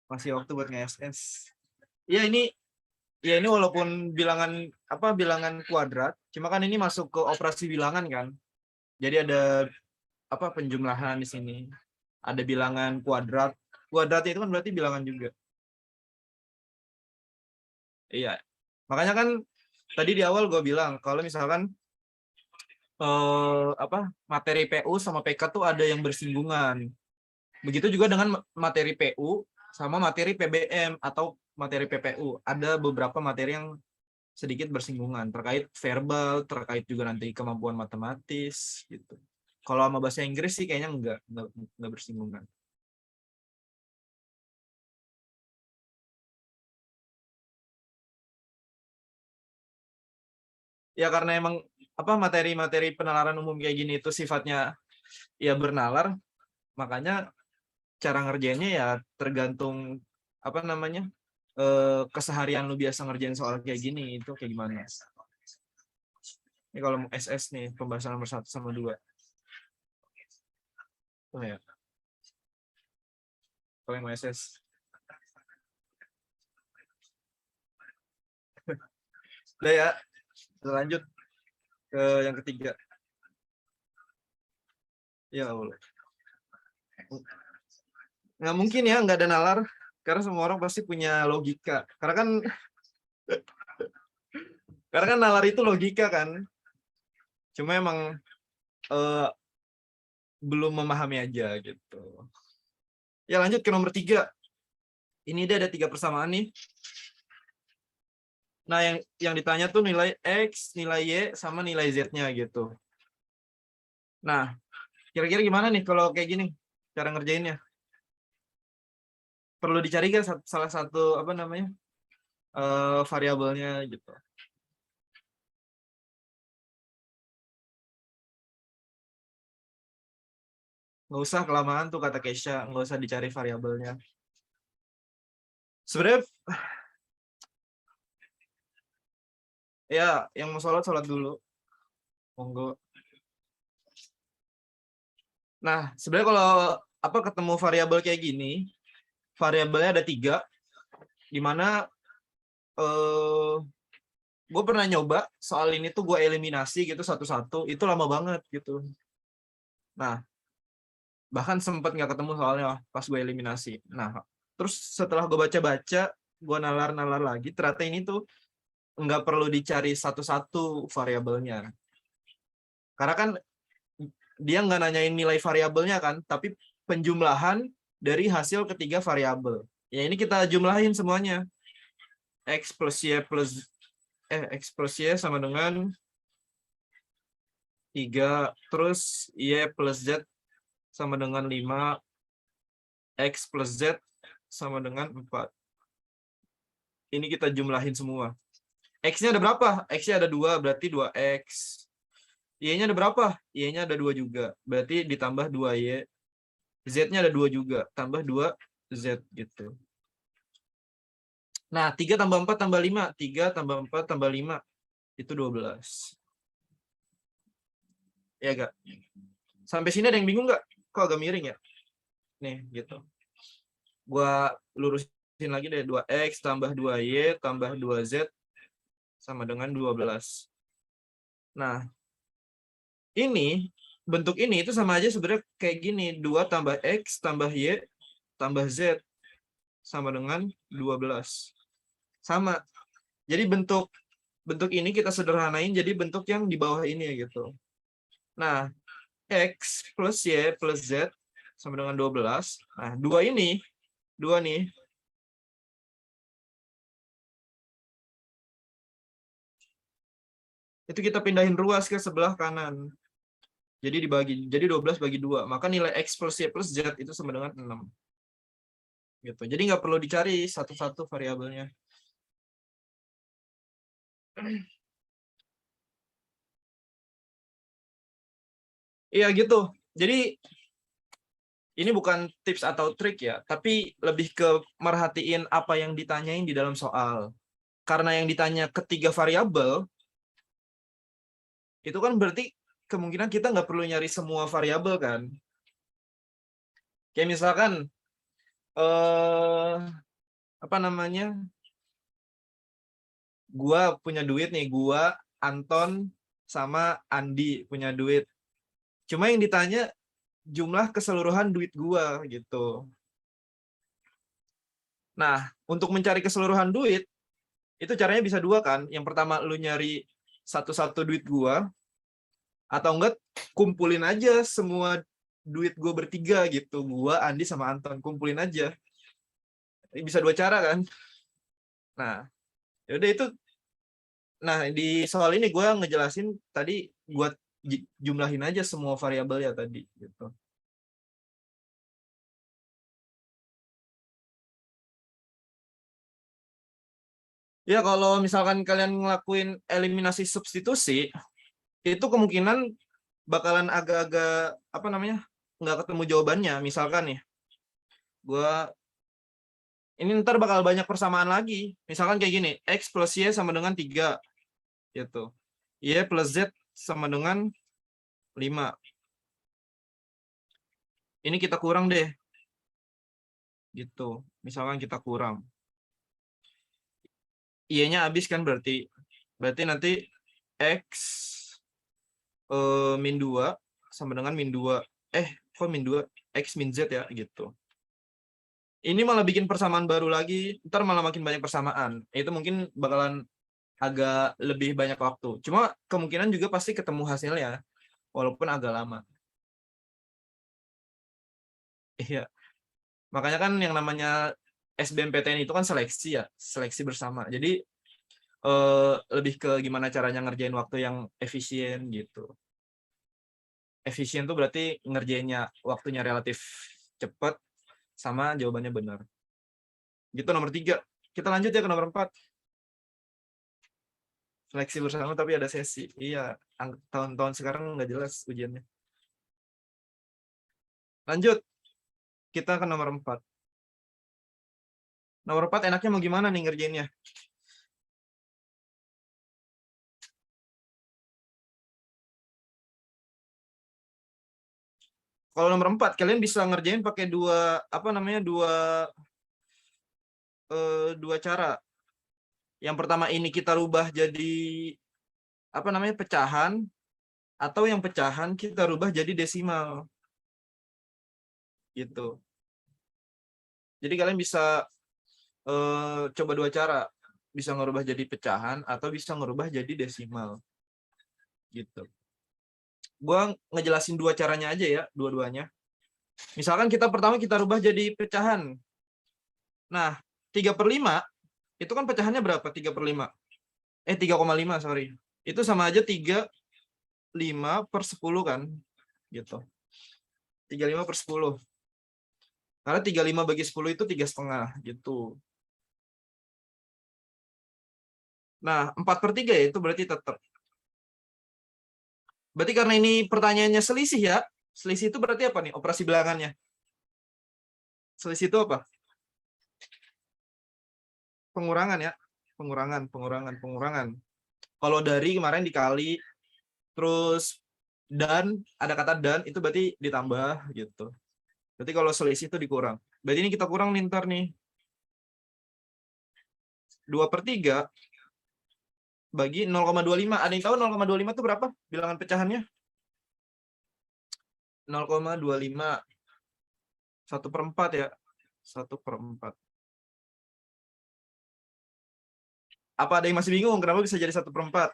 Masih waktu buat nge-SS. Ya ini walaupun bilangan kuadrat, cuma kan ini masuk ke operasi bilangan kan. Jadi ada penjumlahan di sini. Ada bilangan kuadrat. Kuadrat itu kan berarti bilangan juga. Iya. Makanya kan tadi di awal gue bilang kalau misalkan materi PU sama PK tuh ada yang bersinggungan. Begitu juga dengan materi PU sama materi PBM atau materi PPU. Ada beberapa materi yang sedikit bersinggungan terkait verbal, terkait juga nanti kemampuan matematis gitu. Kalau sama bahasa Inggris sih kayaknya enggak bersinggungan. Ya karena emang materi-materi penalaran umum kayak gini itu sifatnya ya bernalar, makanya cara ngerjainnya ya tergantung keseharian lu biasa ngerjain soal kayak gini itu kayak gimana. Ini kalau mau SS nih pembahasan nomor 1 sama 2. Oh ya. Kalau yang mau SS. Udah ya. Lanjut ke yang ketiga. Ya Allah. Nggak mungkin ya nggak ada nalar karena semua orang pasti punya logika. Karena kan nalar itu logika kan. Cuma emang belum memahami aja gitu. Ya lanjut ke nomor 3. Ini dia ada 3 persamaan nih. Nah yang ditanya tuh nilai X, nilai Y, sama nilai Z-nya gitu. Nah kira-kira gimana nih kalau kayak gini cara ngerjainnya? Perlu dicari kan salah satu variabelnya gitu. Nggak usah kelamaan tuh kata Kesha, nggak usah dicari variabelnya. Sebenarnya ya yang mau sholat dulu. Monggo. Nah sebenarnya kalau ketemu variabel kayak gini, variabelnya ada 3, di mana gue pernah nyoba soal ini tuh gue eliminasi gitu satu-satu, itu lama banget gitu. Nah bahkan sempat nggak ketemu soalnya pas gue eliminasi. Nah terus setelah gue baca-baca, gue nalar-nalar lagi, ternyata ini tuh nggak perlu dicari satu-satu variabelnya. Karena kan dia nggak nanyain nilai variabelnya kan, tapi penjumlahan dari hasil ketiga variabel. Ya ini kita jumlahin semuanya. X plus Y sama dengan 3, terus Y plus Z sama dengan 5, X plus Z sama dengan 4. Ini kita jumlahin semua. X-nya ada berapa? X-nya ada 2, berarti 2X. Y-nya ada berapa? Y-nya ada 2 juga, berarti ditambah 2Y. Z-nya ada 2 juga, tambah 2Z gitu. Nah, 3 tambah 4 tambah 5. 3 tambah 4 tambah 5. Itu 12. Ya gak? Sampai sini ada yang bingung nggak? Kok agak miring ya? Nih, gitu. Gua lurusin lagi deh. 2X tambah 2Y tambah 2Z sama dengan 12. Nah, ini bentuk ini itu sama aja sebenarnya kayak gini. 2 tambah X tambah Y tambah Z sama dengan 12. Sama. Jadi bentuk ini kita sederhanain jadi bentuk yang di bawah ini gitu. Nah, X plus Y plus Z sama dengan 12. Nah, 2 nih, itu kita pindahin ruas ke sebelah kanan. Jadi dibagi, jadi 12 bagi 2. Maka nilai X plus Y plus Z itu sama dengan 6. Gitu. Jadi nggak perlu dicari satu-satu variabelnya. Iya gitu. Jadi ini bukan tips atau trik ya, tapi lebih ke merhatiin apa yang ditanyain di dalam soal. Karena yang ditanya ketiga variabel, itu kan berarti kemungkinan kita nggak perlu nyari semua variabel kan. Kayak misalkan, apa namanya, gua punya duit nih, gua, Anton, sama Andi punya duit. Cuma yang ditanya jumlah keseluruhan duit gua gitu. Nah, untuk mencari keseluruhan duit, itu caranya bisa dua kan. Yang pertama lu nyari satu-satu duit gua, atau enggak kumpulin aja semua duit gua bertiga gitu. Gua, Andi, sama Anton kumpulin aja. Bisa dua cara kan. Nah, yaudah itu. Nah, di soal ini gua ngejelasin tadi gua jumlahin aja semua variabel ya tadi gitu. Ya kalau misalkan kalian ngelakuin eliminasi substitusi, itu kemungkinan bakalan agak-agak apa namanya, nggak ketemu jawabannya. Misalkan nih, gua ini ntar bakal banyak persamaan lagi. Misalkan kayak gini, X plus Y sama dengan 3 gitu. Y plus Z sama dengan 5. Ini kita kurang deh. Gitu. Misalkan kita kurang. Y-nya habis kan berarti. Berarti nanti X min 2 sama dengan min 2. Kok min 2? X min Z ya gitu. Ini malah bikin persamaan baru lagi, ntar malah makin banyak persamaan. Itu mungkin bakalan agak lebih banyak waktu. Cuma kemungkinan juga pasti ketemu hasilnya, walaupun agak lama. Iya. Makanya kan yang namanya SBMPTN itu kan seleksi ya, seleksi bersama. Jadi lebih ke gimana caranya ngerjain waktu yang efisien gitu. Efisien tuh berarti ngerjainnya waktunya relatif cepat sama jawabannya benar. Gitu nomor 3. Kita lanjut ya ke nomor 4. Seleksi bersama tapi ada sesi. Iya, tahun-tahun sekarang nggak jelas ujiannya. Lanjut, kita ke nomor 4. Nomor 4 enaknya mau gimana nih ngerjainnya? Kalau nomor 4, kalian bisa ngerjain pakai dua, apa namanya, dua cara. Yang pertama ini kita rubah jadi, apa namanya, pecahan, atau yang pecahan kita rubah jadi desimal. Gitu. Jadi kalian bisa coba dua cara. Bisa ngerubah jadi pecahan atau bisa ngerubah jadi desimal. Gitu. Gua ngejelasin dua caranya aja ya, dua-duanya. Misalkan kita pertama kita rubah jadi pecahan. Nah, 3/5 itu kan pecahannya berapa? 3/5. 3,5, sorry. Itu sama aja 35/10 kan? Gitu. 35/10. Karena 35 bagi 10 itu 3,5 gitu. Nah, 4/3 ya itu berarti tetap. Berarti karena ini pertanyaannya selisih ya. Selisih itu berarti apa nih operasi bilangannya? Selisih itu apa? Pengurangan ya. Pengurangan. Kalau dari kemarin dikali, terus dan, ada kata dan, itu berarti ditambah gitu. Berarti kalau selisih itu dikurang. Berarti ini kita kurang nih ntar nih. 2/3 bagi 0,25. Ada yang tahu 0,25 itu berapa bilangan pecahannya? 0,25. 1/4 ya. 1/4. Apa ada yang masih bingung kenapa bisa jadi 1/4?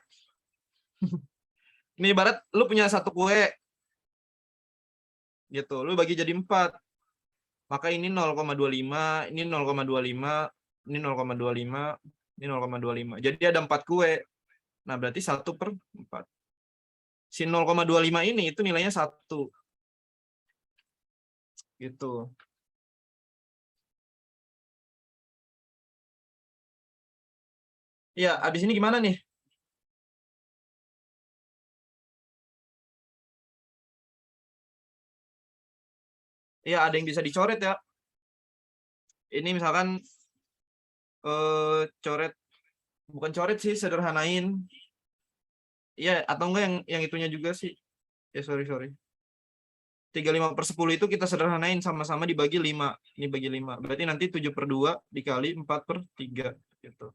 Ini ibarat lu punya satu kue. Gitu. Lu bagi jadi 4. Maka ini 0,25, ini 0,25, ini 0,25, ini 0,25. Jadi ada 4 kue. Nah, berarti 1/4. Si 0,25 ini itu nilainya 1. Gitu. Ya, abis ini gimana nih? Ya, ada yang bisa dicoret ya. Ini misalkan coret, bukan coret sih, sederhanain. Iya, atau enggak yang itunya juga sih. Ya, sorry. 35/10 itu kita sederhanain, sama-sama dibagi 5. Ini bagi 5. Berarti nanti 7/2 dikali 4/3. Gitu.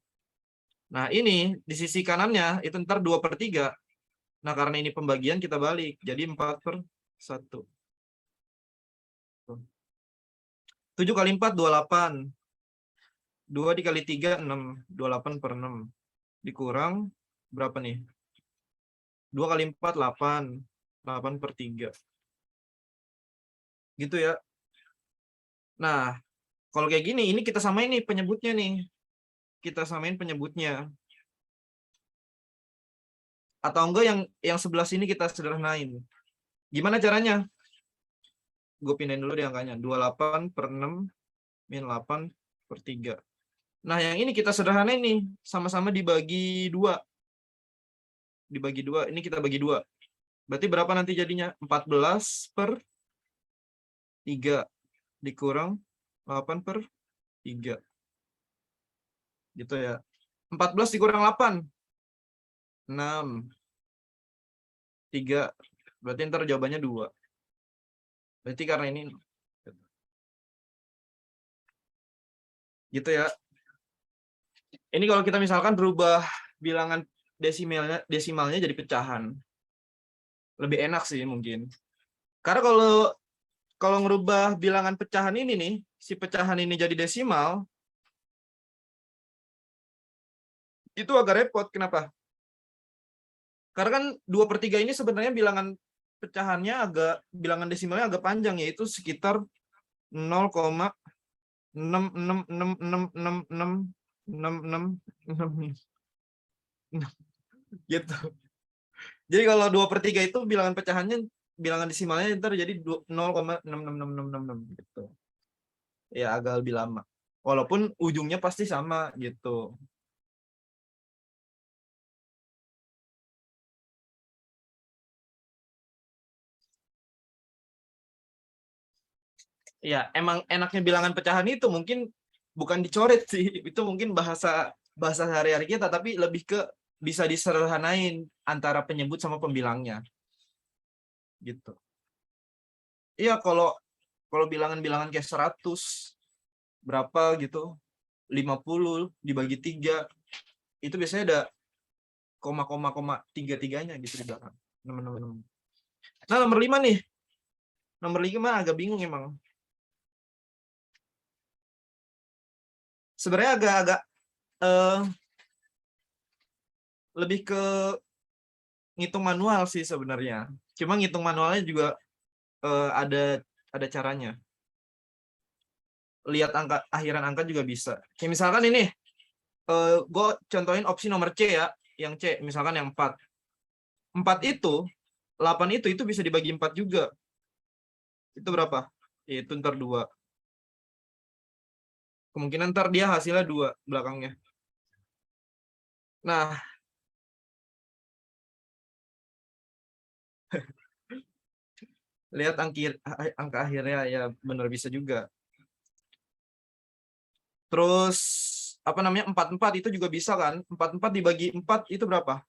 Nah, ini di sisi kanannya itu ntar 2/3. Nah, karena ini pembagian kita balik. Jadi 4/1. 7 kali 4, 28. 2 dikali 3, 6. 28/6. Dikurang berapa nih? 2 kali 4, 8. 8/3. Gitu ya. Nah, kalau kayak gini, ini kita samain nih penyebutnya nih. Kita samain penyebutnya. Atau enggak yang sebelah sini kita sederhanain. Gimana caranya? Gue pindahin dulu deh angkanya. 28/6 min 8/3. Nah, yang ini kita sederhanain nih. Sama-sama dibagi 2. Dibagi 2. Ini kita bagi 2. Berarti berapa nanti jadinya? 14/3 dikurang 8/3. Gitu ya. 14 dikurang 8. 6. 3. Berarti ntar jawabannya 2. Berarti karena ini. Gitu ya. Ini kalau kita misalkan berubah bilangan desimalnya jadi pecahan. Lebih enak sih mungkin. Karena kalau ngerubah bilangan pecahan ini nih, si pecahan ini jadi desimal, itu agak repot. Kenapa? Karena kan 2/3 ini sebenarnya bilangan pecahannya bilangan desimalnya agak panjang, yaitu sekitar 0,666666666 gitu. Jadi kalau 2/3 itu bilangan pecahannya, bilangan desimalnya ntar jadi 0,66666 gitu. Ya agak lebih lama. Walaupun ujungnya pasti sama gitu. Ya, emang enaknya bilangan pecahan itu mungkin bukan dicoret sih. Itu mungkin bahasa bahasa sehari-hari kita, tapi lebih ke bisa disederhanain antara penyebut sama pembilangnya. Gitu. Iya, kalau bilangan-bilangan kayak 100 berapa gitu, 50 dibagi 3, itu biasanya ada koma-koma tiga-tiganya gitu di belakang. Nah, nomor 5 nih. Nomor 5 agak bingung emang. Sebenarnya agak-agak lebih ke ngitung manual sih sebenarnya. Cuma ngitung manualnya juga ada caranya. Lihat angka akhiran angka juga bisa. Kayak misalkan ini, gue contohin opsi nomor C ya, yang C, misalkan yang 4. 4 itu, 8 itu bisa dibagi 4 juga. Itu berapa? Itu ntar 2. Kemungkinan ntar dia hasilnya 2 belakangnya. Nah, lihat angka akhirnya ya benar bisa juga. Terus apa namanya, 44 itu juga bisa kan? 44 dibagi 4 itu berapa?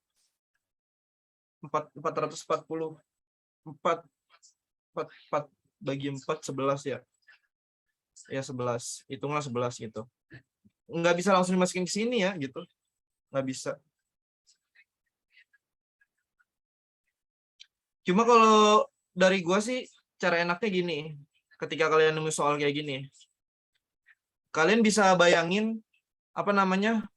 440. 4 bagi 4 11 ya. Ya 11. Hitunglah 11 gitu. Nggak bisa langsung dimasukin ke sini ya gitu. Nggak bisa. Cuma kalau dari gua sih cara enaknya gini. Ketika kalian nemu soal kayak gini, kalian bisa bayangin apa namanya,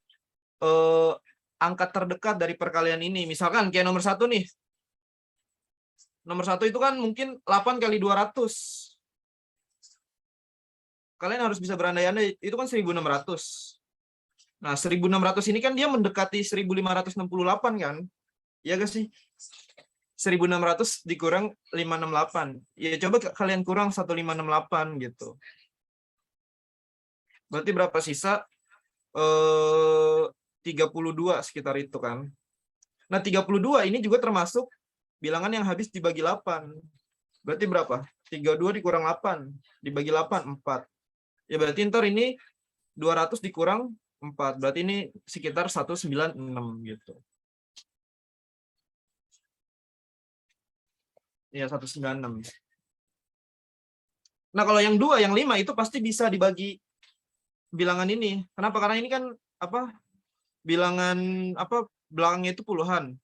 angka terdekat dari perkalian ini. Misalkan kayak nomor 1 nih. Nomor 1 itu kan mungkin 8 kali 200. Kalian harus bisa berandai-andai, itu kan 1600. Nah, 1600 ini kan dia mendekati 1568 kan? Iya gak sih? 1600 dikurang 568. Ya coba kalian kurang 1568 gitu. Berarti berapa sisa? 32 sekitar itu kan. Nah, 32 ini juga termasuk bilangan yang habis dibagi 8. Berarti berapa? 32 dikurang 8 dibagi 8 4. Ya berarti ntar ini 200 dikurang 4. Berarti ini sekitar 196 gitu. Ya 196. Nah, kalau yang 2, yang 5 itu pasti bisa dibagi bilangan ini. Kenapa? Karena ini kan apa? Bilangan apa? Belakangnya itu puluhan.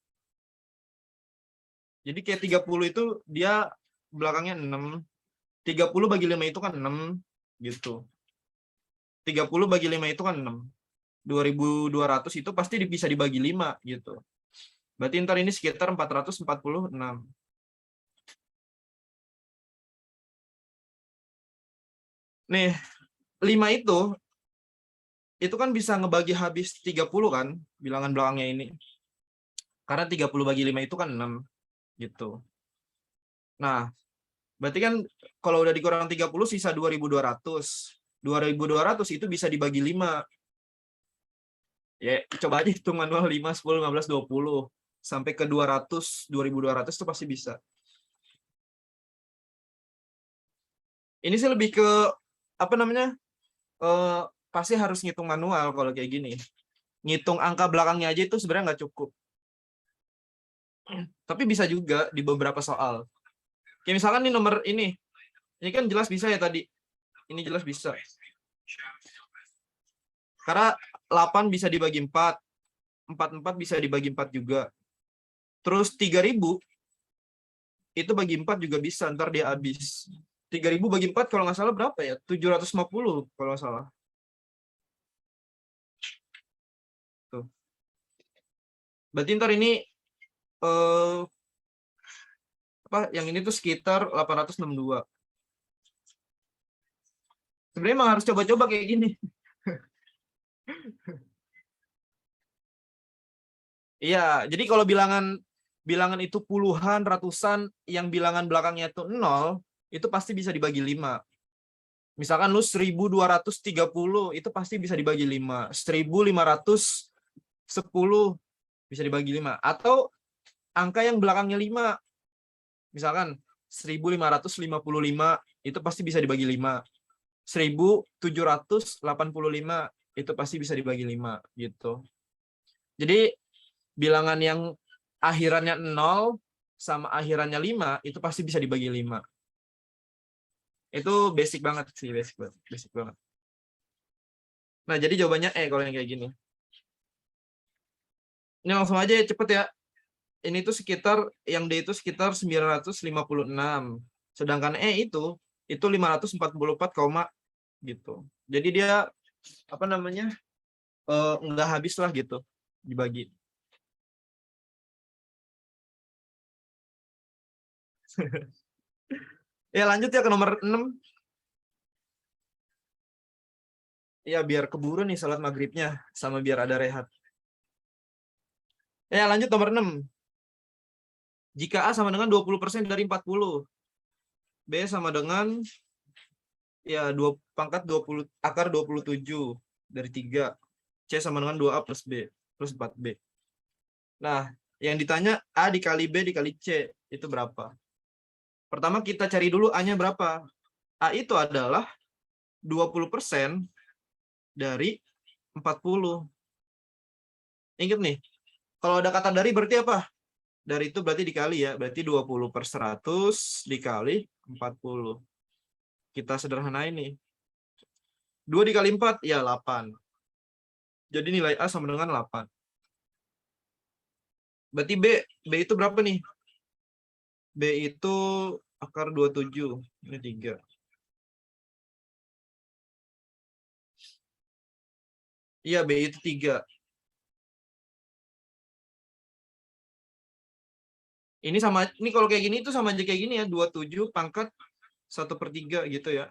Jadi kayak 30 itu dia belakangnya 6. 30 bagi 5 itu kan 6 gitu. 30 bagi 5 itu kan 6. 2200 itu pasti bisa dibagi 5 gitu. Berarti ntar ini sekitar 446. Nih, 5 itu kan bisa ngebagi habis 30 kan, bilangan belakangnya ini. Karena 30 bagi 5 itu kan 6 gitu. Nah, berarti kan kalau udah dikurang 30 sisa 2200. 2200 itu bisa dibagi 5. Ya, coba aja hitung manual 5, 10, 15, 20. Sampai ke 200, 2200 itu pasti bisa. Ini sih lebih ke, apa namanya, pasti harus ngitung manual kalau kayak gini. Ngitung angka belakangnya aja itu sebenarnya nggak cukup. Tapi bisa juga di beberapa soal. Kayak misalkan nih nomor ini kan jelas bisa ya tadi. Ini jelas bisa. Karena 8 bisa dibagi 4. 4 bisa dibagi 4 juga. Terus 3000 itu bagi 4 juga bisa, ntar dia habis. 3000 bagi 4 kalau nggak salah berapa ya? 750 kalau nggak salah. Tuh. Berarti ntar ini apa yang ini tuh sekitar 862. Sebenarnya emang harus coba-coba kayak gini. Iya, jadi kalau bilangan itu puluhan, ratusan, yang bilangan belakangnya itu 0, itu pasti bisa dibagi 5. Misalkan lu 1230, itu pasti bisa dibagi 5. 1510 bisa dibagi 5. Atau angka yang belakangnya 5. Misalkan 1555, itu pasti bisa dibagi 5. 1785, itu pasti bisa dibagi 5 gitu. Jadi bilangan yang akhirannya 0 sama akhirannya 5 itu pasti bisa dibagi 5. Itu basic banget sih, basic banget. Nah, jadi jawabannya kalau yang kayak gini. Ini langsung aja ya, cepet ya. Ini tuh sekitar, yang D itu sekitar 956. Sedangkan itu 544, gitu. Jadi dia apa namanya? Nggak habis lah gitu dibagi. Ya lanjut ya ke nomor 6. Ya biar keburu nih salat maghribnya, sama biar ada rehat. Ya lanjut nomor 6. Jika A sama dengan 20% dari 40. B sama dengan ya 2 akar 27 dari 3. C sama dengan 2A plus B plus 4B. Nah, yang ditanya A dikali B dikali C itu berapa? Pertama kita cari dulu A-nya berapa. A itu adalah 20% dari 40. Ingat nih, kalau ada kata dari berarti apa? Dari itu berarti dikali ya, berarti 20/100 dikali 40. Kita sederhanain nih. 2 dikali 4, ya 8. Jadi nilai A sama dengan 8. Berarti B itu berapa nih? B itu akar 27. Ini 3. Iya, B itu 3. Ini sama, ini kalau kayak gini itu sama aja kayak gini ya, 27 pangkat 1/3 gitu ya.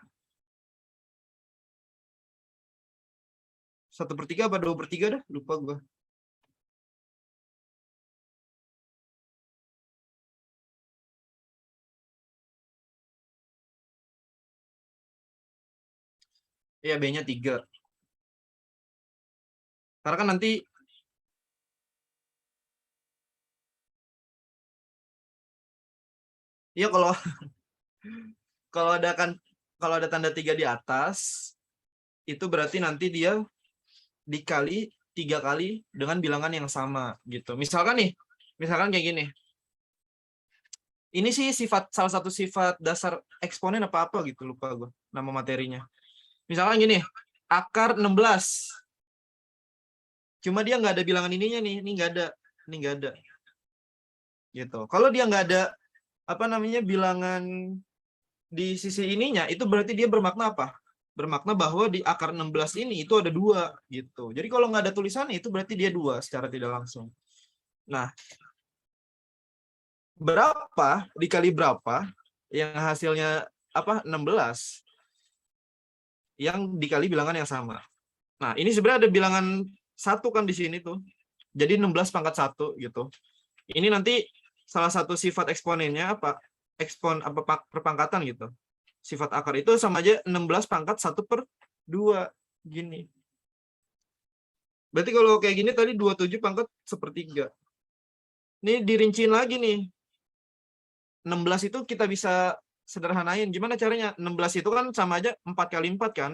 1/3 apa 2/3 dah, lupa gua. Iya, B-nya 3. Karena kan nanti iya kalau ada kan kalau ada tanda 3 di atas, itu berarti nanti dia dikali 3 kali dengan bilangan yang sama gitu. Misalkan kayak gini. Ini sih salah satu sifat dasar eksponen apa gitu, lupa gue nama materinya. Misalkan gini, akar 16. Cuma dia nggak ada bilangan ininya nih, ini nggak ada. Gitu. Kalau dia nggak ada bilangan di sisi ininya, itu berarti dia bermakna apa? Bermakna bahwa di akar 16 ini itu ada 2 gitu. Jadi kalau nggak ada tulisannya itu berarti dia 2 secara tidak langsung. Nah, berapa dikali berapa yang hasilnya 16 yang dikali bilangan yang sama. Nah, ini sebenarnya ada bilangan 1 kan di sini tuh. Jadi 16 pangkat 1 gitu. Ini nanti salah satu sifat eksponennya perpangkatan gitu. Sifat akar itu sama aja 16 pangkat 1/2 gini. Berarti kalau kayak gini tadi 27 pangkat 1/3. Ini dirinciin lagi nih. 16 itu kita bisa sederhanain. Gimana caranya? 16 itu kan sama aja 4 kali 4 kan?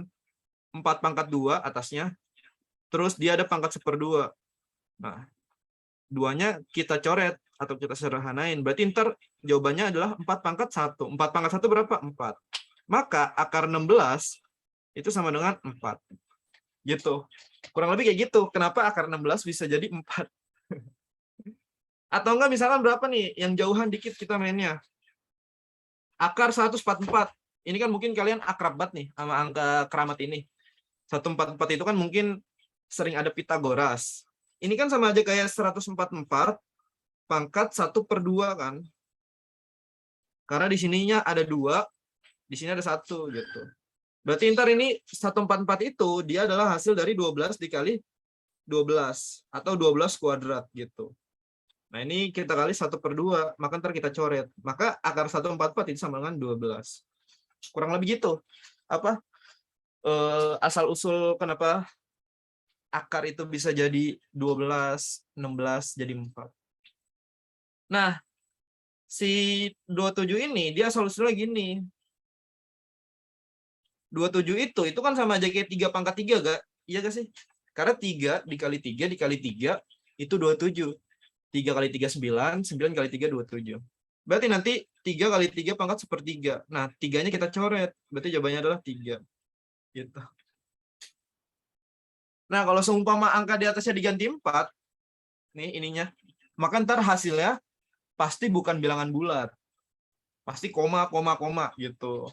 4 pangkat 2 atasnya. Terus dia ada pangkat 1/2. Nah, 2-nya kita coret atau kita sederhanain. Berarti ntar jawabannya adalah 4 pangkat 1. 4 pangkat 1 berapa? 4. Maka akar 16 itu sama dengan 4. Gitu. Kurang lebih kayak gitu. Kenapa akar 16 bisa jadi 4? Atau enggak misalkan berapa nih? Yang jauhan dikit kita mainnya. Akar 144. Ini kan mungkin kalian akrab banget nih sama angka keramat ini. 144 itu kan mungkin sering ada Pitagoras. Ini kan sama aja kayak 144 pangkat 1/2 kan. Karena di sininya ada 2, di sini ada 1 gitu. Berarti ntar ini 144 itu dia adalah hasil dari 12 dikali 12 atau 12 kuadrat gitu. Nah, ini kita kali 1/2, maka ntar kita coret. Maka akar 144 itu sama dengan 12. Kurang lebih gitu. Asal usul kenapa akar itu bisa jadi 12, 16 jadi 4. Nah, si 27 ini dia asal usulnya gini. 27 itu kan sama aja kayak 3 pangkat 3 gak? Iya gak sih? Karena 3 dikali 3 dikali 3 itu 27. 3 kali 3 9, 9 kali 3 27. Berarti nanti 3 kali 3 pangkat 1/3. Nah, 3-nya kita coret. Berarti jawabannya adalah 3. Gitu. Nah, kalau seumpama angka di atasnya diganti 4, nih ininya, maka ntar hasilnya pasti bukan bilangan bulat. Pasti koma, koma, koma gitu.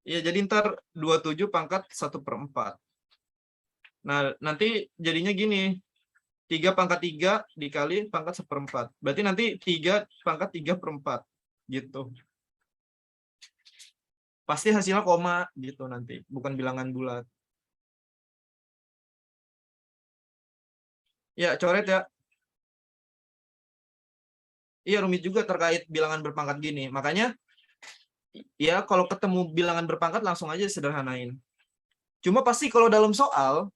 Ya, jadi ntar 27 pangkat 1/4. Nah, nanti jadinya gini. 3 pangkat 3 dikali pangkat 1/4. Berarti nanti 3 pangkat 3/4. Gitu. Pasti hasilnya koma gitu nanti. Bukan bilangan bulat. Ya, coret ya. Iya, rumit juga terkait bilangan berpangkat gini. Makanya, ya kalau ketemu bilangan berpangkat langsung aja sederhanain. Cuma pasti kalau dalam soal,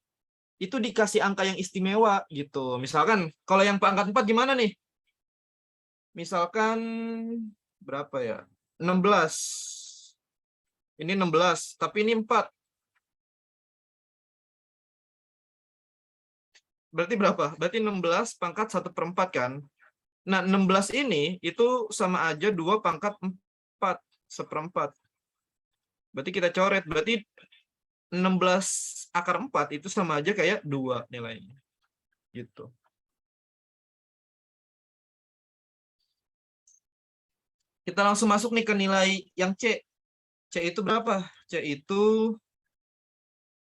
itu dikasih angka yang istimewa gitu. Misalkan kalau yang pangkat 4 gimana nih? Misalkan berapa ya? 16. Ini 16, tapi ini 4. Berarti berapa? Berarti 16 pangkat 1/4 kan? Nah, 16 ini itu sama aja 2 pangkat 4 1/4. Berarti kita coret. Berarti 16 akar 4 itu sama aja kayak 2 nilainya. Gitu. Kita langsung masuk nih ke nilai yang C. C itu berapa? C itu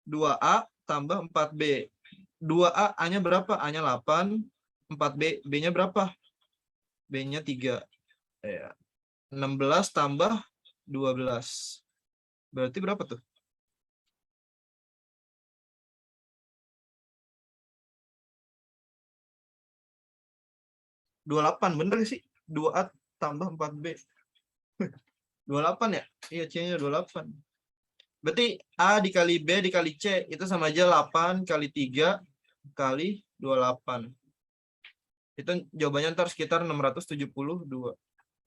2A tambah 4B. 2A, A-nya berapa? A-nya 8. 4B, B-nya berapa? B-nya 3. 16 tambah 12. Berarti berapa tuh? 28 bener gak sih? 2A tambah 4B. 28 ya? Iya, C-nya 28. Berarti A dikali B dikali C itu sama aja 8 kali 3 kali 28. Itu jawabannya ntar sekitar 672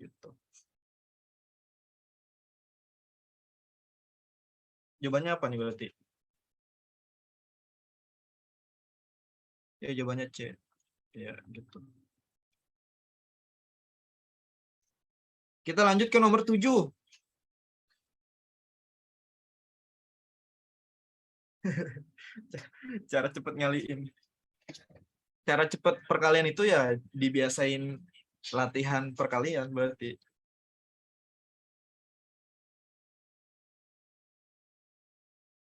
gitu. Jawabannya apa nih berarti? Ya jawabannya C. Ya gitu. Kita lanjut ke nomor 7. Cara cepet ngaliin. Cara cepet perkalian itu ya dibiasain latihan perkalian berarti.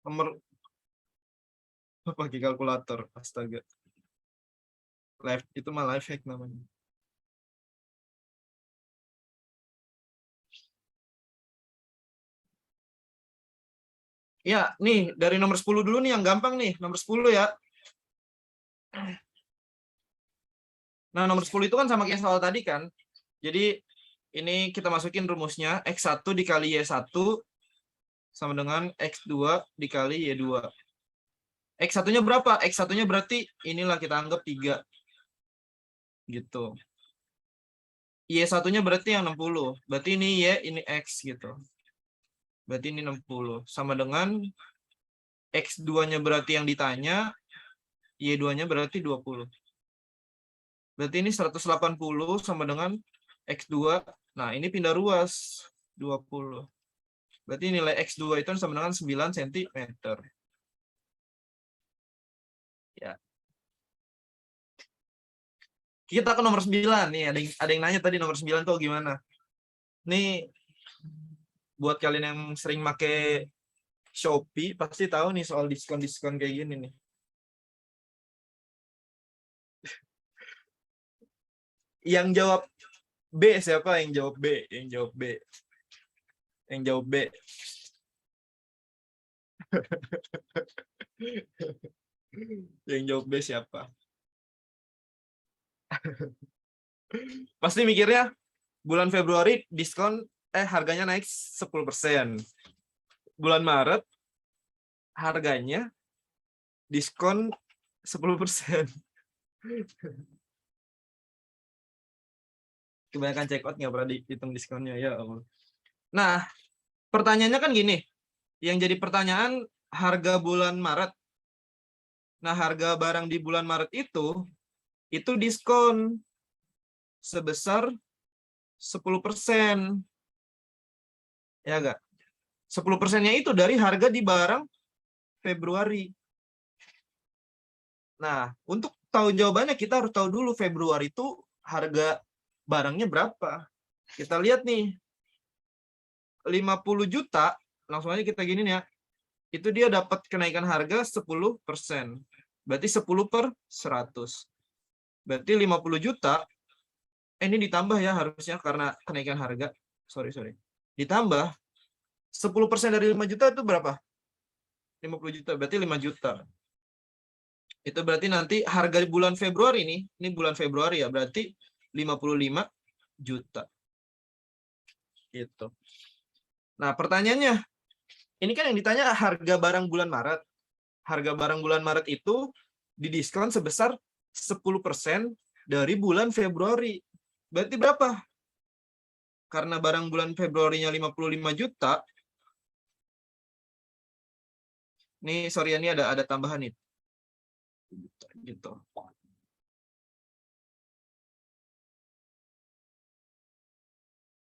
Nomor pakai kalkulator, astaga. Live itu mah live hack namanya. Ya, nih dari nomor 10 dulu nih yang gampang nih, nomor 10 ya. Nah, nomor 10 itu kan sama kayak soal tadi kan. Jadi ini kita masukin rumusnya X1 dikali Y1 sama dengan X2 dikali Y2. X1-nya berapa? X1-nya berarti inilah kita anggap 3. Gitu. Y1-nya berarti yang 60. Berarti ini Y, ini X gitu. Berarti ini 60. Sama dengan X2-nya berarti yang ditanya, Y2-nya berarti 20. Berarti ini 180 sama dengan X2. Nah, ini pindah ruas 20. Berarti nilai X2 itu sama dengan 9 cm. Ya. Kita ke nomor 9 nih. Ada yang nanya tadi nomor 9 tuh gimana? Nih buat kalian yang sering make Shopee pasti tahu nih soal diskon-diskon kayak gini nih. Yang jawab B siapa? Yang jawab B, yang jawab B. Yang jawab B. Yang jawab B siapa? Pasti mikirnya bulan Februari diskon harganya naik 10%. Bulan Maret harganya diskon 10%. Kebanyakan check out nggak pernah dihitung diskonnya ya Allah. Nah, pertanyaannya kan gini. Yang jadi pertanyaan harga bulan Maret. Nah, harga barang di bulan Maret itu diskon sebesar 10%. Ya enggak? 10%-nya itu dari harga di barang Februari. Nah, untuk tahu jawabannya kita harus tahu dulu Februari itu harga barangnya berapa. Kita lihat nih. 50 juta, langsung aja kita gini ya. Itu dia dapat kenaikan harga 10%. Berarti 10 per 100. Berarti 50 juta. Ini ditambah ya harusnya karena kenaikan harga. Sorry. Ditambah 10% dari 5 juta itu berapa? 50 juta. Berarti 5 juta. Itu berarti nanti harga bulan Februari nih. Ini bulan Februari ya. Berarti 55 juta. Gitu. Nah, pertanyaannya. Ini kan yang ditanya harga barang bulan Maret. Harga barang bulan Maret itu didiskon sebesar 10% dari bulan Februari. Berarti berapa? Karena barang bulan Februarinya 55 juta. Nih, sorry ini ada tambahan nih. Gitu.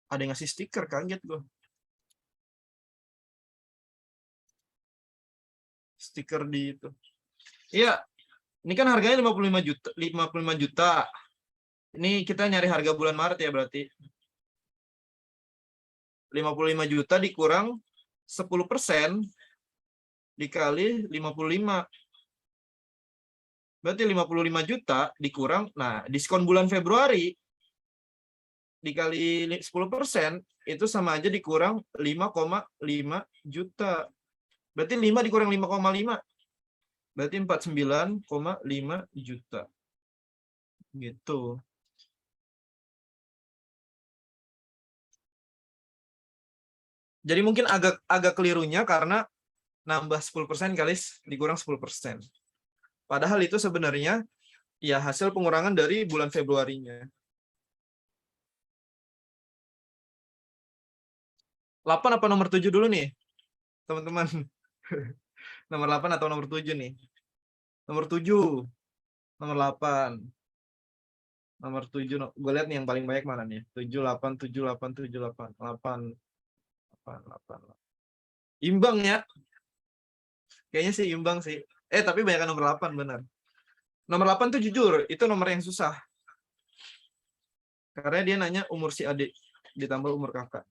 Ada yang ngasih stiker, kaget gue. Stiker di itu. Iya, ini kan harganya 55 juta, 55 juta. Ini kita nyari harga bulan Maret ya berarti. 55 juta dikurang 10% dikali 55. Berarti 55 juta dikurang, nah diskon bulan Februari dikali 10% itu sama aja dikurang 5,5 juta. Berarti 5 dikurang 5,5. Berarti 49,5 juta. Gitu. Jadi mungkin agak kelirunya karena nambah 10% kali dikurang 10%. Padahal itu sebenarnya ya hasil pengurangan dari bulan Februarinya. 8 apa nomor 7 dulu nih, teman-teman? Nomor 8 atau nomor 7 nih? Nomor 7, nomor 8. Nomor 7, gue lihat nih yang paling banyak mana nih? 7, 8, 7, 8, 7, 8, 8, 8, 8. Imbang ya? Kayaknya sih imbang sih. Tapi banyak nomor 8, benar. Nomor 8 tuh jujur, itu nomor yang susah. Karena dia nanya umur si adik ditambah umur kakak.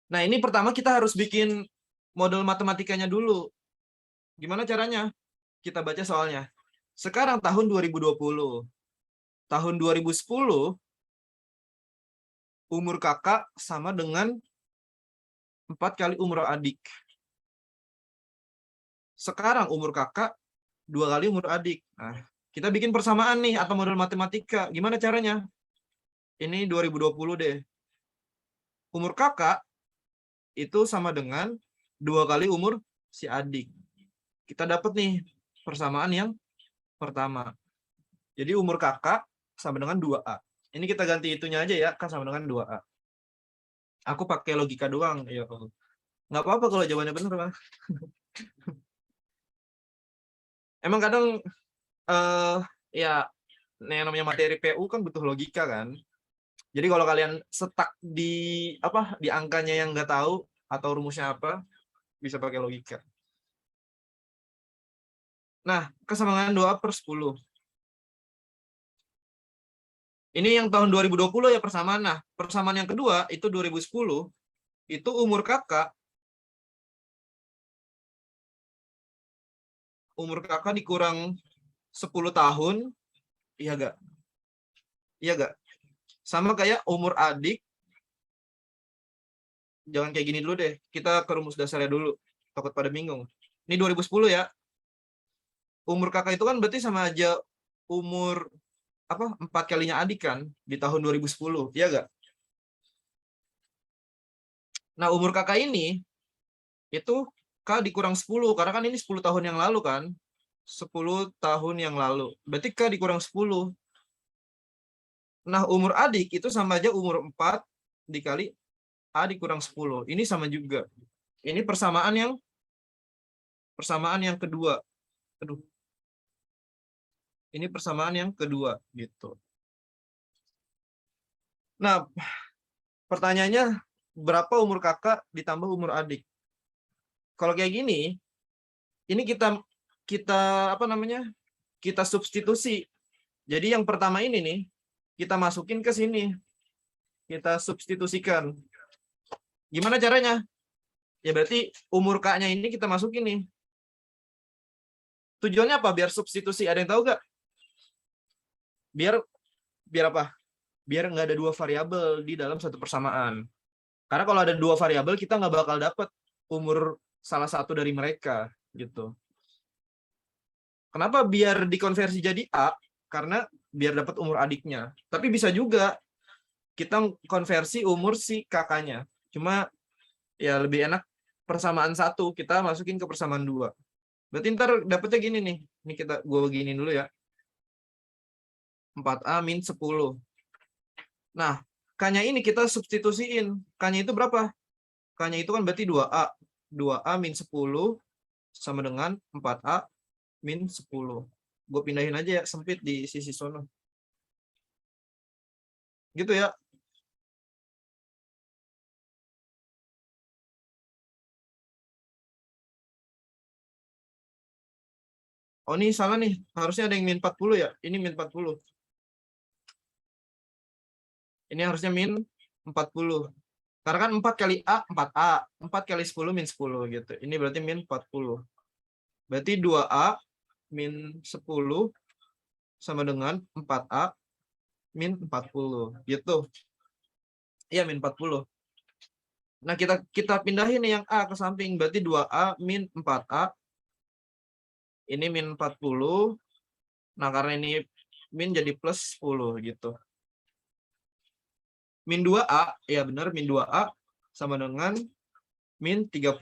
Nah, ini pertama kita harus bikin model matematikanya dulu. Gimana caranya? Kita baca soalnya. Sekarang tahun 2020. Tahun 2010, umur kakak sama dengan 4 kali umur adik. Sekarang umur kakak 2 kali umur adik. Nah, kita bikin persamaan nih atau model matematika. Gimana caranya? Ini 2020 deh. Umur kakak itu sama dengan 2 kali umur si adik. Kita dapat nih persamaan yang pertama. Jadi umur kakak sama dengan 2A. Ini kita ganti itunya aja ya, kan sama dengan 2A. Aku pakai logika doang. Ya, nggak apa-apa kalau jawabannya benar, Bang. Emang kadang ya yang namanya materi PU kan butuh logika kan. Jadi kalau kalian stuck di angkanya yang nggak tahu atau rumusnya apa, bisa pakai logika. Nah, kesamaan 2/10. Ini yang tahun 2020 ya persamaan. Nah, persamaan yang kedua itu 2010, itu umur kakak dikurang 10 tahun, iya gak? Iya gak? Sama kayak umur adik, jangan kayak gini dulu deh. Kita ke rumus dasarnya dulu. Takut pada bingung. Ini 2010 ya. Umur kakak itu kan berarti sama aja umur 4 kalinya adik kan di tahun 2010, iya gak? Nah, umur kakak ini itu K dikurang 10, karena kan ini 10 tahun yang lalu kan. 10 tahun yang lalu. Berarti K dikurang 10. Nah, umur adik itu sama aja umur 4 dikali A dikurang 10. Ini sama juga. Ini persamaan yang kedua. Aduh. Ini persamaan yang kedua gitu. Nah, pertanyaannya berapa umur kakak ditambah umur adik? Kalau kayak gini, ini kita kita substitusi. Jadi yang pertama ini nih, kita masukin ke sini. Kita substitusikan. Gimana caranya? Ya berarti umur K-nya ini kita masukin nih. Tujuannya apa? Biar substitusi. Ada yang tahu nggak? Biar apa? Biar nggak ada 2 variabel di dalam satu persamaan. Karena kalau ada 2 variabel, kita nggak bakal dapat umur salah satu dari mereka. Gitu. Kenapa biar dikonversi jadi A? Karena biar dapat umur adiknya. Tapi bisa juga kita konversi umur si kakaknya. Cuma ya lebih enak persamaan 1 kita masukin ke persamaan 2. Berarti ntar dapetnya gini nih. Ini gue beginin dulu ya. 4A min 10. Nah, K-nya ini kita substitusiin. K-nya itu berapa? K-nya itu kan berarti 2A. 2A min 10 sama dengan 4A min 10. Gue pindahin aja ya, sempit di sisi sono. Gitu ya. Oh, ini salah nih. Harusnya ada yang min 40 ya. Ini min 40. Ini harusnya min 40. Karena kan 4 kali A, 4A. 4 kali 10 min 10 gitu. Ini berarti min 40. Berarti 2A min 10 sama dengan 4A min 40. Gitu. Iya, min 40. Nah, kita pindahin nih yang A ke samping. Berarti 2A min 4A. Ini min 40. Nah, karena ini min jadi plus 10 gitu. Min 2A, ya benar, min 2A sama dengan min 30.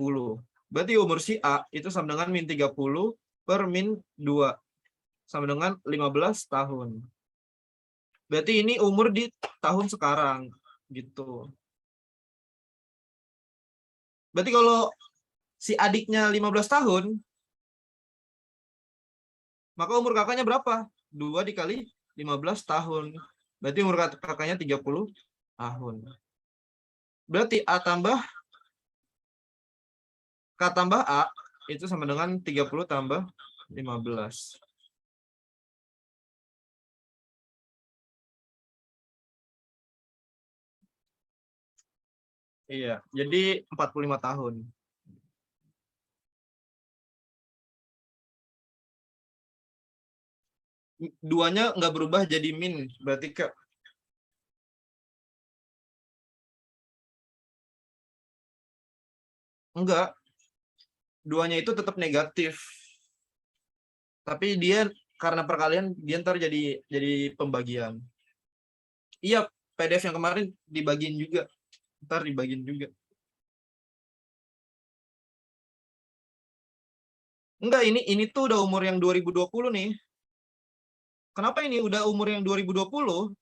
Berarti umur si A itu sama dengan min 30 per min 2. Sama dengan 15 tahun. Berarti ini umur di tahun sekarang. Gitu. Berarti kalau si adiknya 15 tahun, maka umur kakaknya berapa? 2 dikali 15 tahun. Berarti umur kakaknya 30 tahun. Berarti K tambah A itu sama dengan 30 tambah 15. Iya, jadi 45 tahun. Duanya nggak berubah jadi min, berarti Kak. Enggak, duanya itu tetap negatif. Tapi dia karena perkalian dia ntar jadi pembagian. Iya, PDF yang kemarin dibagiin juga. Ntar dibagiin juga. Enggak, ini tuh udah umur yang 2020 nih. Kenapa ini udah umur yang 2020?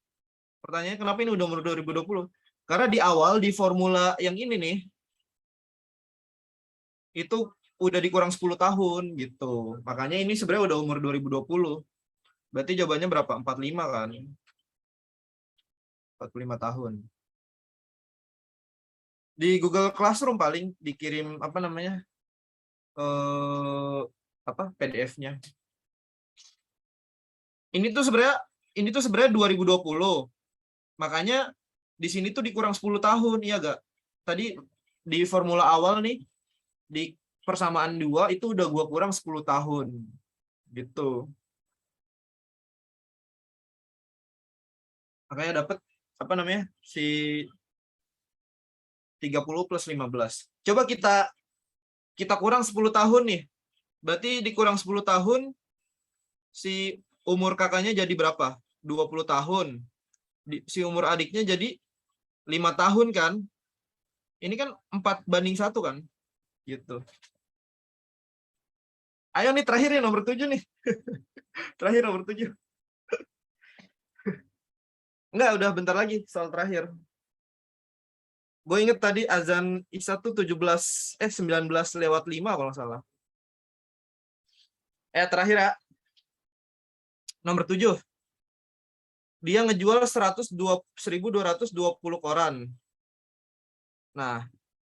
Pertanyaannya kenapa ini udah umur 2020? Karena di awal di formula yang ini nih itu udah dikurang 10 tahun gitu. Makanya ini sebenarnya udah umur 2020. Berarti jawabannya berapa? 45 kan? 45 tahun. Di Google Classroom paling dikirim apa namanya? PDF-nya. Ini tuh sebenarnya 2020. Makanya di sini tuh dikurang 10 tahun, iya gak? Tadi di formula awal nih di persamaan 2 itu udah gua kurang 10 tahun. Gitu. Makanya dapat apa namanya? Si 30 plus 15. Coba kita kurang 10 tahun nih. Berarti dikurang 10 tahun si umur kakaknya jadi berapa? 20 tahun. Si umur adiknya jadi 5 tahun kan? Ini kan 4:1 kan? Gitu. Ayo nih terakhir nih nomor 7 nih. Terakhir nomor 7. Enggak, udah bentar lagi soal terakhir. Gue inget tadi azan Isya tuh 19:05 kalau nggak salah. Terakhir ya. Nomor 7. Dia ngejual 1.220 koran. Nah,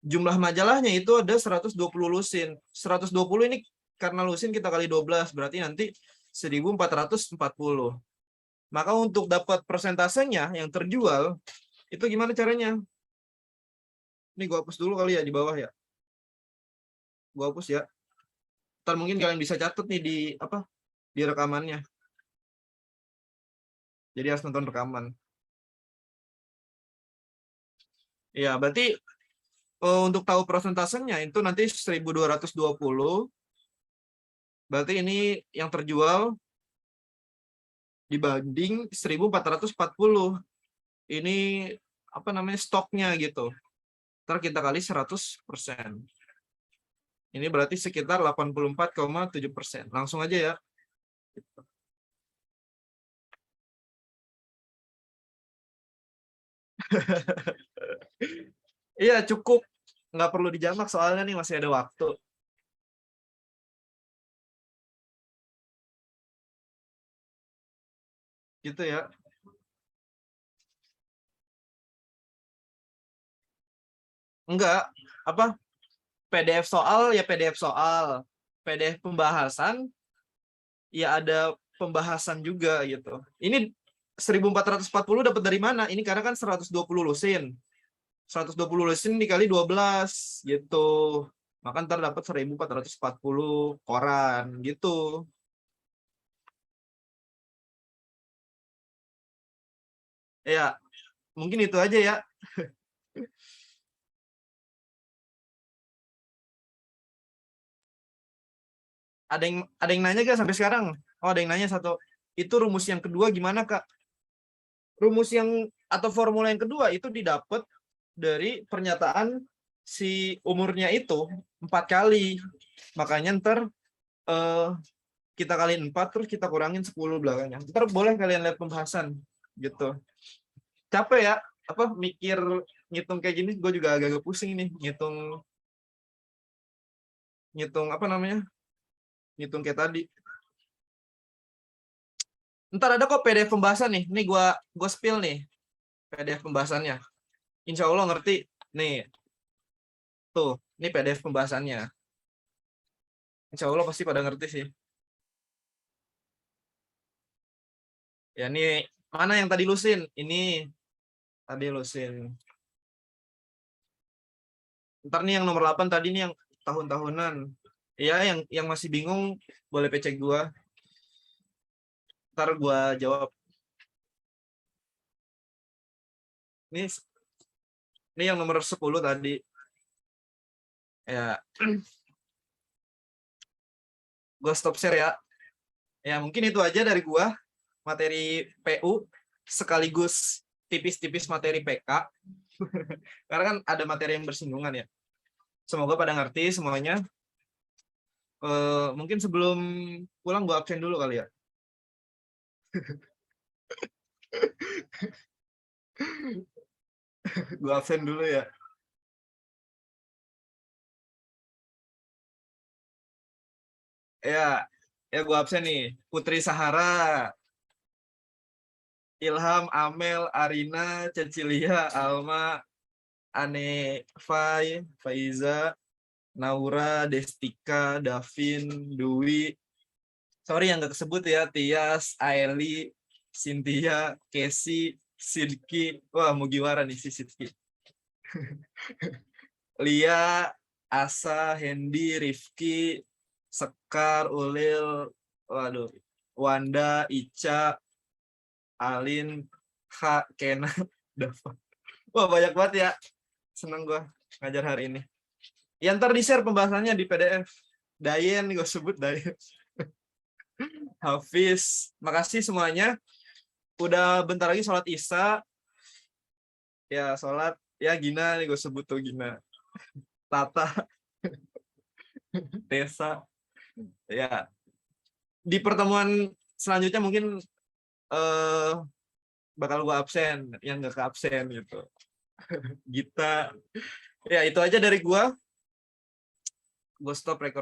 jumlah majalahnya itu ada 120 lusin. 120 ini karena lusin kita kali 12, berarti nanti 1.440. Maka untuk dapat persentasenya yang terjual, itu gimana caranya? Ini gue hapus dulu kali ya di bawah ya. Gue hapus ya. Ntar mungkin kalian bisa catat nih di rekamannya. Jadi harus nonton rekaman. Ya, berarti untuk tahu persentasenya itu nanti 1.220. Berarti ini yang terjual dibanding 1.440. Ini apa namanya stoknya gitu. Ntar kita kali 100%. Ini berarti sekitar 84,7%. Langsung aja ya. Iya cukup. Nggak perlu dijamak soalnya nih masih ada waktu. Gitu ya. Enggak. Apa? PDF soal ya PDF soal. PDF pembahasan ya ada pembahasan juga gitu. Ini 1.440 dapat dari mana? Ini karena kan 120 lusin. 120 lusin dikali 12 gitu. Maka ntar dapat 1.440 koran gitu. Ya, mungkin itu aja ya. Ada yang nanya gak sampai sekarang? Oh, ada yang nanya satu. Itu rumus yang kedua gimana, Kak? Rumus yang atau formula yang kedua itu didapat dari pernyataan si umurnya itu 4 kali. Makanya ntar kita kaliin 4 terus kita kurangin 10 belakangnya. Ntar boleh kalian lihat pembahasan gitu. Capek ya, apa mikir ngitung kayak gini, gue juga agak pusing nih ngitung apa namanya, ngitung kayak tadi. Ntar ada kok PDF pembahasan nih, gua spill nih PDF pembahasannya. Insya Allah ngerti nih, tuh ini PDF pembahasannya. Insya Allah pasti pada ngerti sih. Ya nih, mana yang tadi lusin? Ini tadi lusin. Ntar nih yang nomor 8 tadi nih yang tahun-tahunan. Ya yang masih bingung boleh PC gua. Ntar gua jawab. Ini yang nomor 10 tadi. Ya. Gua stop share ya. Ya mungkin itu aja dari gua. Materi PU sekaligus tipis-tipis materi PK. Karena kan ada materi yang bersinggungan ya. Semoga pada ngerti semuanya. Mungkin sebelum pulang gua absen dulu kali ya. Gua absen dulu ya. Ya gua absen nih. Putri Sahara, Ilham, Amel, Arina, Cecilia, Alma, Ane, Faiza, Naura, Destika, Davin, Dwi. Sorry yang gak kesebut ya. Tias, Aeli, Cynthia, Casey, Sidki. Wah, Mugiwara nih si Sidki. Lia, Asa, Hendy, Rifki, Sekar, Ulil, waduh, Wanda, Ica, Alin, Kena, Dava. Wah, banyak banget ya. Seneng gue ngajar hari ini. Ya ntar di-share pembahasannya di PDF. Dayen, gue sebut Dayen. Hafiz, makasih semuanya. Udah bentar lagi sholat Isya. Ya, sholat. Ya, Gina, nih gue sebut tuh Gina. Tata, Tessa. Ya, di pertemuan selanjutnya mungkin bakal gue absen. Yang nggak ke absen gitu. Gita. Ya, itu aja dari gue. Gue stop record.